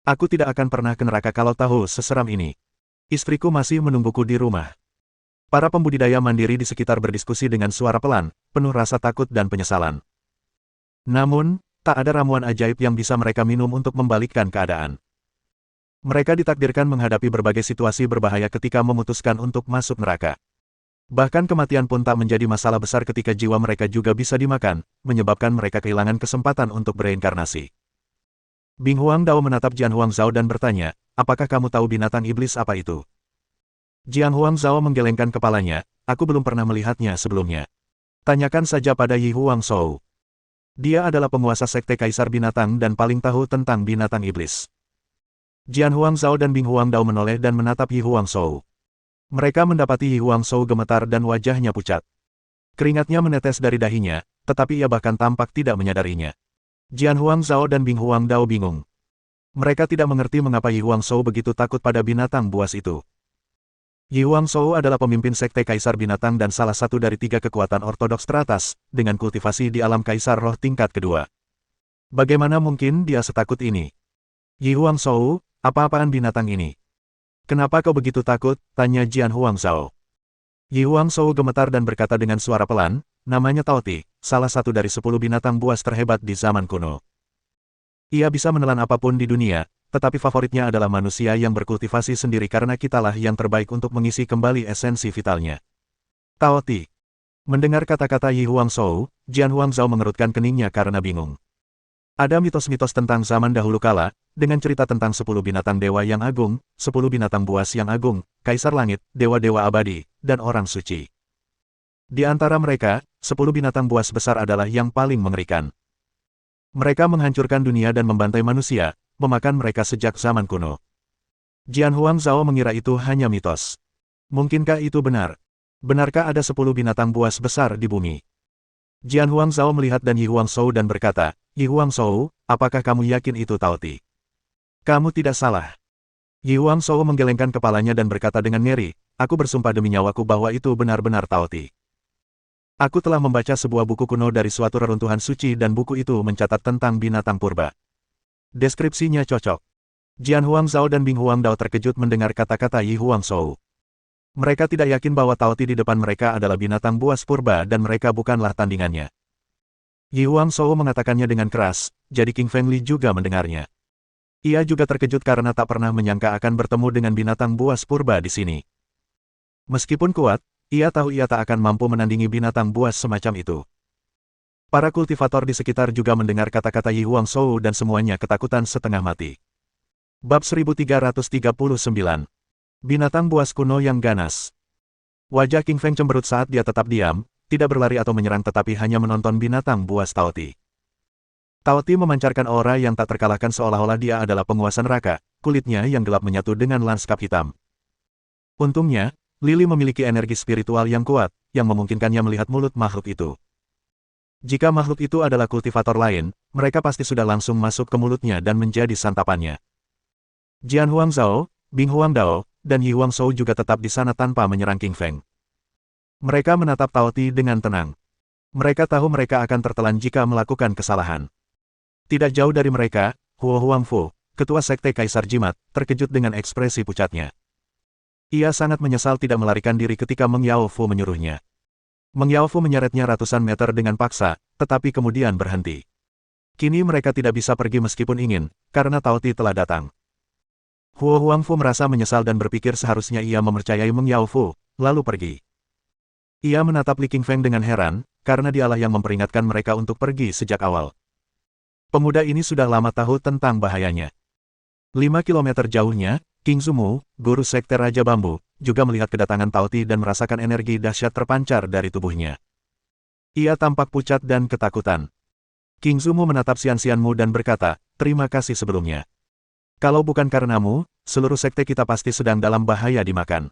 Aku tidak akan pernah ke neraka kalau tahu seseram ini. Istriku masih menungguku di rumah. Para pembudidaya mandiri di sekitar berdiskusi dengan suara pelan, penuh rasa takut dan penyesalan. Namun, tak ada ramuan ajaib yang bisa mereka minum untuk membalikkan keadaan. Mereka ditakdirkan menghadapi berbagai situasi berbahaya ketika memutuskan untuk masuk neraka. Bahkan kematian pun tak menjadi masalah besar ketika jiwa mereka juga bisa dimakan, menyebabkan mereka kehilangan kesempatan untuk bereinkarnasi. Bing Huangdao menatap Jian Huangzhao dan bertanya, apakah kamu tahu binatang iblis apa itu? Jian Huangzhao menggelengkan kepalanya, aku belum pernah melihatnya sebelumnya. Tanyakan saja pada Yi Huangshou. Dia adalah penguasa sekte kaisar binatang dan paling tahu tentang binatang iblis. Jian Huangzhao dan Bing Huangdao menoleh dan menatap Yi Huangshou. Mereka mendapati Yi Huangshou gemetar dan wajahnya pucat. Keringatnya menetes dari dahinya, tetapi ia bahkan tampak tidak menyadarinya. Jian Huangzhao dan Bing Huangdao bingung. Mereka tidak mengerti mengapa Yi Huangshou begitu takut pada binatang buas itu. Yi Huangshou adalah pemimpin sekte kaisar binatang dan salah satu dari 3 kekuatan ortodoks teratas, dengan kultivasi di alam kaisar roh tingkat kedua. Bagaimana mungkin dia setakut ini? Yi Huangzhou, apa-apaan binatang ini? Kenapa kau begitu takut? Tanya Jian Huangzhou. Yi Huangzhou gemetar dan berkata dengan suara pelan, namanya Tao Ti, salah satu dari 10 binatang buas terhebat di zaman kuno. Ia bisa menelan apapun di dunia, tetapi favoritnya adalah manusia yang berkultivasi sendiri karena kitalah yang terbaik untuk mengisi kembali esensi vitalnya. Tao Ti. Mendengar kata-kata Yi Huangzhou, Jian Huangzhou mengerutkan keningnya karena bingung. Ada mitos-mitos tentang zaman dahulu kala, dengan cerita tentang 10 binatang dewa yang agung, 10 binatang buas yang agung, kaisar langit, dewa-dewa abadi, dan orang suci. Di antara mereka, 10 binatang buas besar adalah yang paling mengerikan. Mereka menghancurkan dunia dan membantai manusia, memakan mereka sejak zaman kuno. Jian Huangzhou mengira itu hanya mitos. Mungkinkah itu benar? Benarkah ada 10 binatang buas besar di bumi? Jian Huangzhou melihat dan Yi Huangzhou dan berkata, Yi Huangzhou, apakah kamu yakin itu Tao Ti? Kamu tidak salah. Yi Huangzhou menggelengkan kepalanya dan berkata dengan ngeri, aku bersumpah demi nyawaku bahwa itu benar-benar Tao Ti. Aku telah membaca sebuah buku kuno dari suatu reruntuhan suci dan buku itu mencatat tentang binatang purba. Deskripsinya cocok. Jian Huangzhou dan Bing Huangdao terkejut mendengar kata-kata Yi Huangzhou. Mereka tidak yakin bahwa Tao Ti di depan mereka adalah binatang buas purba dan mereka bukanlah tandingannya. Yi Huangzhou mengatakannya dengan keras, jadi King Feng Li juga mendengarnya. Ia juga terkejut karena tak pernah menyangka akan bertemu dengan binatang buas purba di sini. Meskipun kuat, ia tahu ia tak akan mampu menandingi binatang buas semacam itu. Para kultivator di sekitar juga mendengar kata-kata Yi Huangzhou dan semuanya ketakutan setengah mati. Bab 1339. Binatang buas kuno yang ganas. Wajah King Feng cemberut saat dia tetap diam, tidak berlari atau menyerang tetapi hanya menonton binatang buas Tao Ti. Tao Ti memancarkan aura yang tak terkalahkan seolah-olah dia adalah penguasa neraka, kulitnya yang gelap menyatu dengan lanskap hitam. Untungnya, Lily memiliki energi spiritual yang kuat, yang memungkinkannya melihat mulut makhluk itu. Jika makhluk itu adalah kultivator lain, mereka pasti sudah langsung masuk ke mulutnya dan menjadi santapannya. Jian Huangzhou, Bing Huangdao, dan Yi Huangzhou juga tetap di sana tanpa menyerang King Feng. Mereka menatap Tao Ti dengan tenang. Mereka tahu mereka akan tertelan jika melakukan kesalahan. Tidak jauh dari mereka, Huo Huangfu, ketua sekte Kaisar Jimat, terkejut dengan ekspresi pucatnya. Ia sangat menyesal tidak melarikan diri ketika Meng Yaofu menyuruhnya. Meng Yaofu menyeretnya ratusan meter dengan paksa, tetapi kemudian berhenti. Kini mereka tidak bisa pergi meskipun ingin, karena Tao Ti telah datang. Huo Huangfu merasa menyesal dan berpikir seharusnya ia mempercayai Meng Yaofu, lalu pergi. Ia menatap Li King Feng dengan heran, karena dialah yang memperingatkan mereka untuk pergi sejak awal. Pemuda ini sudah lama tahu tentang bahayanya. 5 kilometer jauhnya, King Zumu, guru sekte Raja Bambu, juga melihat kedatangan Tao Ti dan merasakan energi dahsyat terpancar dari tubuhnya. Ia tampak pucat dan ketakutan. King Zumu menatap Xian-Xianmu dan berkata, terima kasih sebelumnya. Kalau bukan karenamu, seluruh sekte kita pasti sedang dalam bahaya dimakan.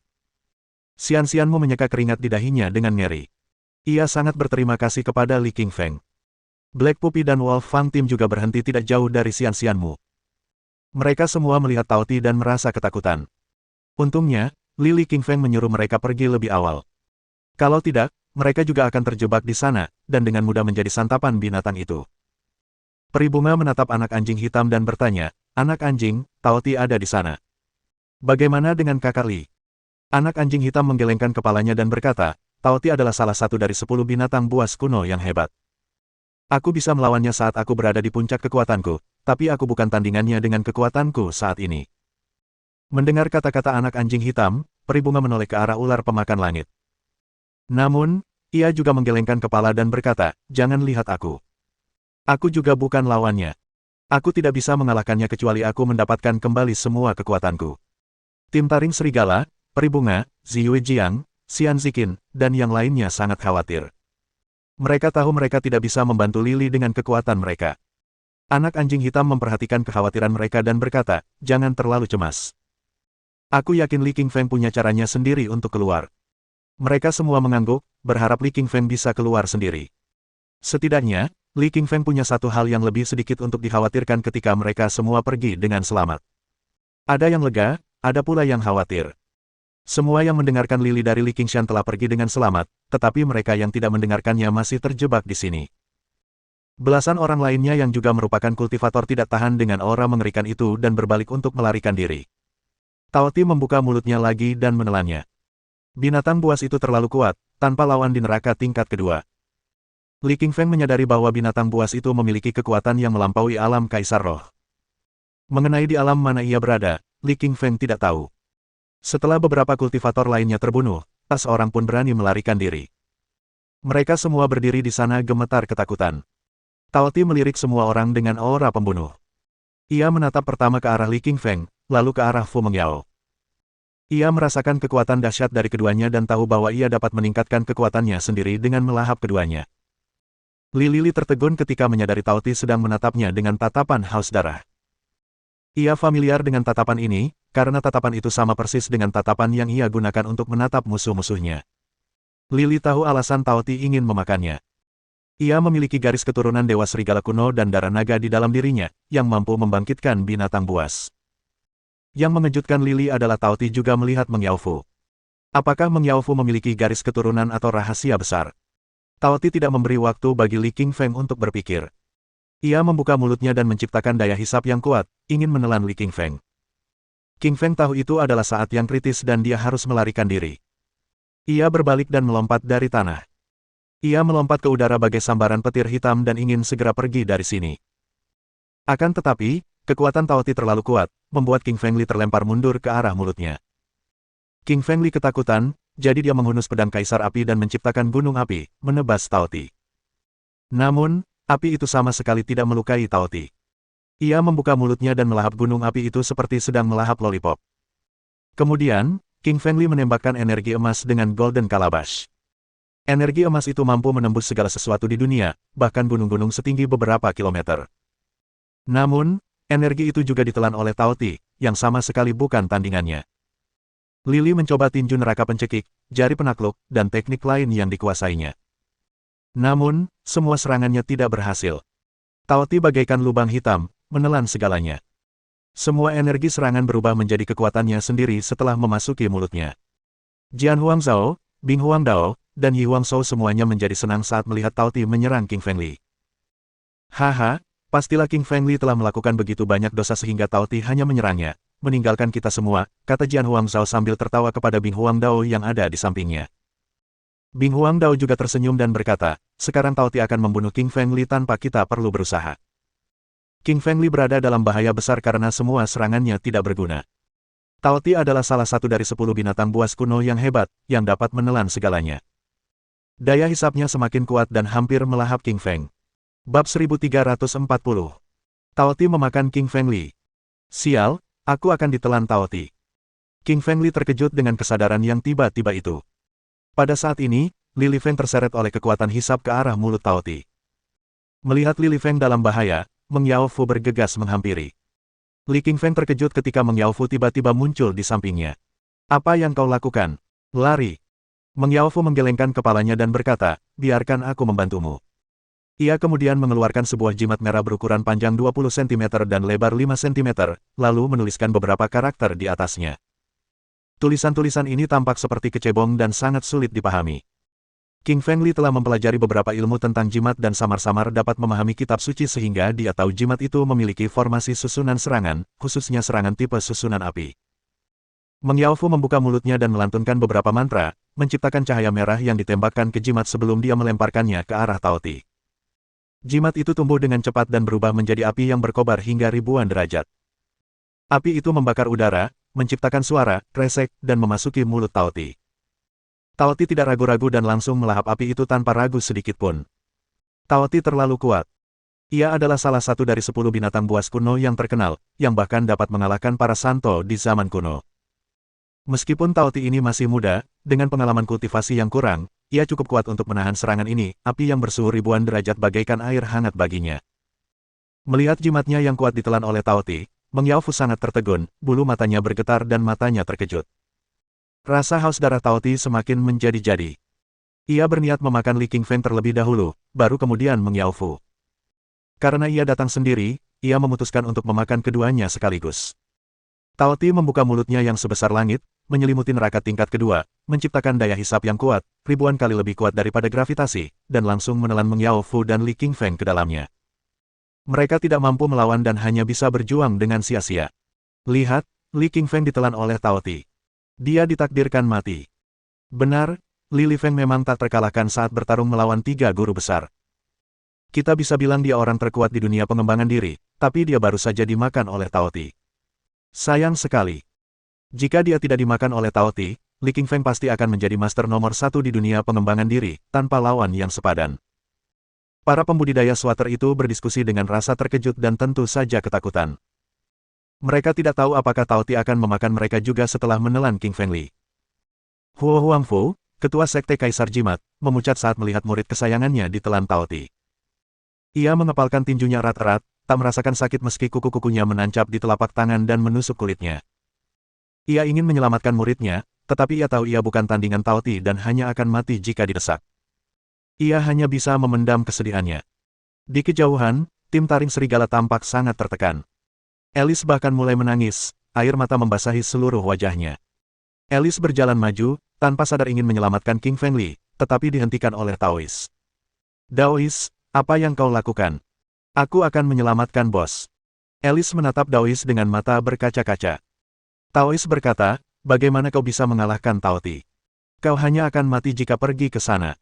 Xian-Xianmu menyeka keringat di dahinya dengan ngeri. Ia sangat berterima kasih kepada Li King Feng. Black Puppy dan Wolf Fang Tim juga berhenti tidak jauh dari Xian-Xianmu. Mereka semua melihat Tao Ti dan merasa ketakutan. Untungnya, Li King Feng menyuruh mereka pergi lebih awal. Kalau tidak, mereka juga akan terjebak di sana, dan dengan mudah menjadi santapan binatang itu. Peri bunga menatap anak anjing hitam dan bertanya, anak anjing, Tao Ti ada di sana. Bagaimana dengan kakak Li? Anak anjing hitam menggelengkan kepalanya dan berkata, Tao Ti adalah salah satu dari 10 binatang buas kuno yang hebat. Aku bisa melawannya saat aku berada di puncak kekuatanku, tapi aku bukan tandingannya dengan kekuatanku saat ini. Mendengar kata-kata anak anjing hitam, peri bunga menoleh ke arah ular pemakan langit. Namun, ia juga menggelengkan kepala dan berkata, jangan lihat aku. Aku juga bukan lawannya. Aku tidak bisa mengalahkannya kecuali aku mendapatkan kembali semua kekuatanku. Tim taring serigala, peri bunga, Ziyue Jiang, Xian Ziqin, dan yang lainnya sangat khawatir. Mereka tahu mereka tidak bisa membantu Lily dengan kekuatan mereka. Anak anjing hitam memperhatikan kekhawatiran mereka dan berkata, jangan terlalu cemas. Aku yakin Li King Feng punya caranya sendiri untuk keluar. Mereka semua mengangguk, berharap Li King Feng bisa keluar sendiri. Setidaknya, Li King Feng punya satu hal yang lebih sedikit untuk dikhawatirkan ketika mereka semua pergi dengan selamat. Ada yang lega, ada pula yang khawatir. Semua yang mendengarkan Lily dari Li Qingshan telah pergi dengan selamat, tetapi mereka yang tidak mendengarkannya masih terjebak di sini. Belasan orang lainnya yang juga merupakan kultivator tidak tahan dengan aura mengerikan itu dan berbalik untuk melarikan diri. Tao Ti membuka mulutnya lagi dan menelannya. Binatang buas itu terlalu kuat, tanpa lawan di neraka tingkat kedua. Li Qingfeng menyadari bahwa binatang buas itu memiliki kekuatan yang melampaui alam Kaisar Roh. Mengenai di alam mana ia berada, Li Qingfeng tidak tahu. Setelah beberapa kultivator lainnya terbunuh, tak seorang pun berani melarikan diri. Mereka semua berdiri di sana gemetar ketakutan. Tao Ti melirik semua orang dengan aura pembunuh. Ia menatap pertama ke arah Li Qingfeng, lalu ke arah Fu Mengyao. Ia merasakan kekuatan dahsyat dari keduanya dan tahu bahwa ia dapat meningkatkan kekuatannya sendiri dengan melahap keduanya. Li Lili tertegun ketika menyadari Tao Ti sedang menatapnya dengan tatapan haus darah. Ia familiar dengan tatapan ini, karena tatapan itu sama persis dengan tatapan yang ia gunakan untuk menatap musuh-musuhnya. Lili tahu alasan Tao Ti ingin memakannya. Ia memiliki garis keturunan Dewa Serigala kuno dan darah naga di dalam dirinya, yang mampu membangkitkan binatang buas. Yang mengejutkan Lili adalah Tao Ti juga melihat Meng Yaofu. Apakah Meng Yaofu memiliki garis keturunan atau rahasia besar? Tao Ti tidak memberi waktu bagi Li Qingfeng untuk berpikir. Ia membuka mulutnya dan menciptakan daya hisap yang kuat, ingin menelan Li Qingfeng. Qingfeng tahu itu adalah saat yang kritis dan dia harus melarikan diri. Ia berbalik dan melompat dari tanah. Ia melompat ke udara bagai sambaran petir hitam dan ingin segera pergi dari sini. Akan tetapi, kekuatan Tao Ti terlalu kuat, membuat Qingfeng Li terlempar mundur ke arah mulutnya. Qingfeng Li ketakutan, jadi dia menghunus pedang Kaisar Api dan menciptakan gunung api, menebas Tao Ti. Namun, api itu sama sekali tidak melukai Tao Ti. Ia membuka mulutnya dan melahap gunung api itu seperti sedang melahap lollipop. Kemudian, Qingfeng Li menembakkan energi emas dengan Golden Calabash. Energi emas itu mampu menembus segala sesuatu di dunia, bahkan gunung-gunung setinggi beberapa kilometer. Namun, energi itu juga ditelan oleh Tao Ti, yang sama sekali bukan tandingannya. Lili mencoba tinju neraka pencekik, jari penakluk, dan teknik lain yang dikuasainya. Namun, semua serangannya tidak berhasil. Tao Ti bagaikan lubang hitam, menelan segalanya. Semua energi serangan berubah menjadi kekuatannya sendiri setelah memasuki mulutnya. Jian Huangzhou, Bing Huangdao, dan Yi Huangshou semuanya menjadi senang saat melihat Tao Ti menyerang Qingfeng Li. Haha, pastilah Qingfeng Li telah melakukan begitu banyak dosa sehingga Tao Ti hanya menyerangnya, meninggalkan kita semua, kata Jian Huangzhou sambil tertawa kepada Bing Huangdao yang ada di sampingnya. Bing Huangdao juga tersenyum dan berkata, sekarang Tao Ti akan membunuh Qingfeng Li tanpa kita perlu berusaha. Qingfeng Li berada dalam bahaya besar karena semua serangannya tidak berguna. Tao Ti adalah salah satu dari 10 binatang buas kuno yang hebat, yang dapat menelan segalanya. Daya hisapnya semakin kuat dan hampir melahap Qingfeng. Bab 1340. Tao Ti memakan Qingfeng Li. Sial, aku akan ditelan Tao Ti. Qingfeng Li terkejut dengan kesadaran yang tiba-tiba itu. Pada saat ini, Li Lifeng terseret oleh kekuatan hisap ke arah mulut Tao Ti. Melihat Li Lifeng dalam bahaya, Meng Yaofu bergegas menghampiri. Li Qingfeng terkejut ketika Meng Yaofu tiba-tiba muncul di sampingnya. Apa yang kau lakukan? Lari. Meng Yaofu menggelengkan kepalanya dan berkata, biarkan aku membantumu. Ia kemudian mengeluarkan sebuah jimat merah berukuran panjang 20 cm dan lebar 5 cm, lalu menuliskan beberapa karakter di atasnya. Tulisan-tulisan ini tampak seperti kecebong dan sangat sulit dipahami. Qingfeng Li telah mempelajari beberapa ilmu tentang jimat dan samar-samar dapat memahami kitab suci sehingga dia tahu jimat itu memiliki formasi susunan serangan, khususnya serangan tipe susunan api. Meng Yaofu membuka mulutnya dan melantunkan beberapa mantra, menciptakan cahaya merah yang ditembakkan ke jimat sebelum dia melemparkannya ke arah Tao Ti. Jimat itu tumbuh dengan cepat dan berubah menjadi api yang berkobar hingga ribuan derajat. Api itu membakar udara, menciptakan suara, kresek, dan memasuki mulut Tao Ti. Tao Ti tidak ragu-ragu dan langsung melahap api itu tanpa ragu sedikit pun. Tao Ti terlalu kuat. Ia adalah salah satu dari 10 binatang buas kuno yang terkenal, yang bahkan dapat mengalahkan para santo di zaman kuno. Meskipun Tao Ti ini masih muda, dengan pengalaman kultivasi yang kurang, ia cukup kuat untuk menahan serangan ini, api yang bersuhu ribuan derajat bagaikan air hangat baginya. Melihat jimatnya yang kuat ditelan oleh Tao Ti, Meng Yaofu sangat tertegun, bulu matanya bergetar dan matanya terkejut. Rasa haus darah Tao Ti semakin menjadi-jadi. Ia berniat memakan Li Qingfeng terlebih dahulu, baru kemudian Meng Yaofu. Karena ia datang sendiri, ia memutuskan untuk memakan keduanya sekaligus. Tao Ti membuka mulutnya yang sebesar langit, menyelimuti neraka tingkat kedua, menciptakan daya hisap yang kuat, ribuan kali lebih kuat daripada gravitasi, dan langsung menelan Meng Yao Fu dan Li Qingfeng ke dalamnya. Mereka tidak mampu melawan dan hanya bisa berjuang dengan sia-sia. Lihat, Li Qingfeng ditelan oleh Tao Ti. Dia ditakdirkan mati. Benar, Li Lifeng memang tak terkalahkan saat bertarung melawan 3 guru besar. Kita bisa bilang dia orang terkuat di dunia pengembangan diri, tapi dia baru saja dimakan oleh Tao Ti. Sayang sekali. Jika dia tidak dimakan oleh Tao Ti, Li Qingfeng pasti akan menjadi master nomor 1 di dunia pengembangan diri, tanpa lawan yang sepadan. Para pembudidaya swater itu berdiskusi dengan rasa terkejut dan tentu saja ketakutan. Mereka tidak tahu apakah Tao Ti akan memakan mereka juga setelah menelan Qingfeng Li. Huo Huangfu, ketua sekte Kaisar Jimat, memucat saat melihat murid kesayangannya ditelan Tao Ti. Ia mengepalkan tinjunya erat-erat, tak merasakan sakit meski kuku-kukunya menancap di telapak tangan dan menusuk kulitnya. Ia ingin menyelamatkan muridnya, tetapi ia tahu ia bukan tandingan Tao Ti dan hanya akan mati jika didesak. Ia hanya bisa memendam kesedihannya. Di kejauhan, tim taring serigala tampak sangat tertekan. Alice bahkan mulai menangis, air mata membasahi seluruh wajahnya. Alice berjalan maju, tanpa sadar ingin menyelamatkan Qingfeng Li, tetapi dihentikan oleh Taois. Daois, apa yang kau lakukan? Aku akan menyelamatkan bos. Alice menatap Daois dengan mata berkaca-kaca. Taois berkata, bagaimana kau bisa mengalahkan Tao Ti? Kau hanya akan mati jika pergi ke sana.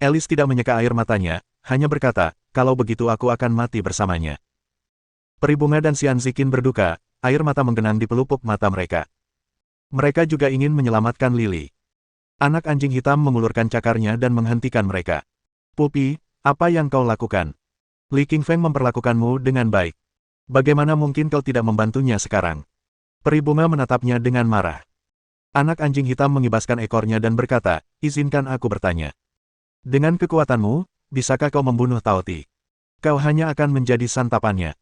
Alice tidak menyeka air matanya, hanya berkata, kalau begitu aku akan mati bersamanya. Peri Bunga dan Xian Ziqin berduka, air mata menggenang di pelupuk mata mereka. Mereka juga ingin menyelamatkan Lily. Anak anjing hitam mengulurkan cakarnya dan menghentikan mereka. Pupi, apa yang kau lakukan? Li Qingfeng memperlakukanmu dengan baik. Bagaimana mungkin kau tidak membantunya sekarang? Peri Bunga menatapnya dengan marah. Anak anjing hitam mengibaskan ekornya dan berkata, izinkan aku bertanya. Dengan kekuatanmu, bisakah kau membunuh Tao Ti? Kau hanya akan menjadi santapannya.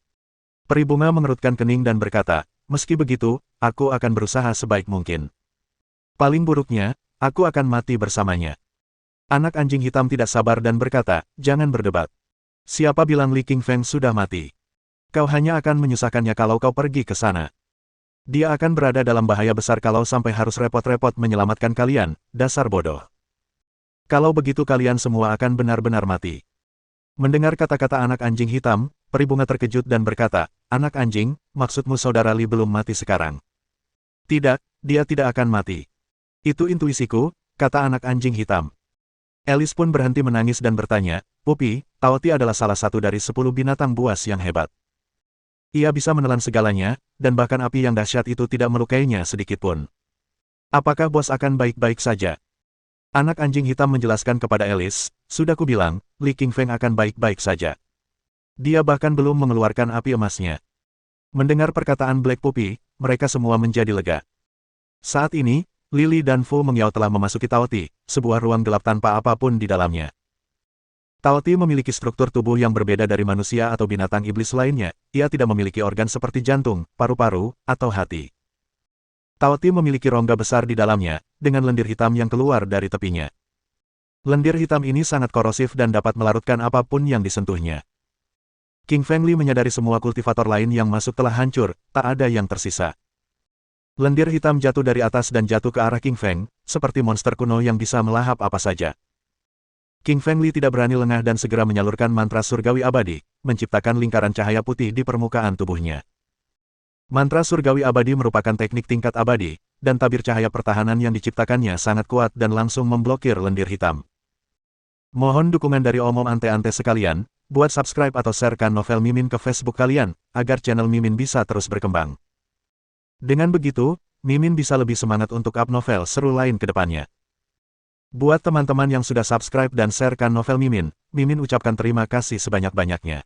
Peri Bunga mengerutkan kening dan berkata, meski begitu, aku akan berusaha sebaik mungkin. Paling buruknya, aku akan mati bersamanya. Anak anjing hitam tidak sabar dan berkata, jangan berdebat. Siapa bilang Li Qingfeng sudah mati? Kau hanya akan menyusahkannya kalau kau pergi ke sana. Dia akan berada dalam bahaya besar kalau sampai harus repot-repot menyelamatkan kalian, dasar bodoh. Kalau begitu kalian semua akan benar-benar mati. Mendengar kata-kata anak anjing hitam, Peri Bunga terkejut dan berkata, anak anjing, maksudmu saudara Li belum mati sekarang? Tidak, dia tidak akan mati. Itu intuisiku, kata anak anjing hitam. Alice pun berhenti menangis dan bertanya, Pupi, Tao Ti adalah salah satu dari 10 binatang buas yang hebat. Ia bisa menelan segalanya, dan bahkan api yang dahsyat itu tidak melukainya sedikitpun. Apakah bos akan baik-baik saja? Anak anjing hitam menjelaskan kepada Alice, sudah kubilang, Li Qingfeng akan baik-baik saja. Dia bahkan belum mengeluarkan api emasnya. Mendengar perkataan Black Puppy, mereka semua menjadi lega. Saat ini, Lily dan Fu Mengyao telah memasuki Tao Ti, sebuah ruang gelap tanpa apapun di dalamnya. Tao Ti memiliki struktur tubuh yang berbeda dari manusia atau binatang iblis lainnya, ia tidak memiliki organ seperti jantung, paru-paru, atau hati. Tao Ti memiliki rongga besar di dalamnya, dengan lendir hitam yang keluar dari tepinya. Lendir hitam ini sangat korosif dan dapat melarutkan apapun yang disentuhnya. Qingfeng Li menyadari semua kultivator lain yang masuk telah hancur, tak ada yang tersisa. Lendir hitam jatuh dari atas dan jatuh ke arah Qingfeng, seperti monster kuno yang bisa melahap apa saja. Qingfeng Li tidak berani lengah dan segera menyalurkan mantra surgawi abadi, menciptakan lingkaran cahaya putih di permukaan tubuhnya. Mantra surgawi abadi merupakan teknik tingkat abadi, dan tabir cahaya pertahanan yang diciptakannya sangat kuat dan langsung memblokir lendir hitam. Mohon dukungan dari omom ante-ante sekalian, buat subscribe atau sharekan novel Mimin ke Facebook kalian, agar channel Mimin bisa terus berkembang. Dengan begitu, Mimin bisa lebih semangat untuk up novel seru lain ke depannya. Buat teman-teman yang sudah subscribe dan sharekan novel Mimin, Mimin ucapkan terima kasih sebanyak-banyaknya.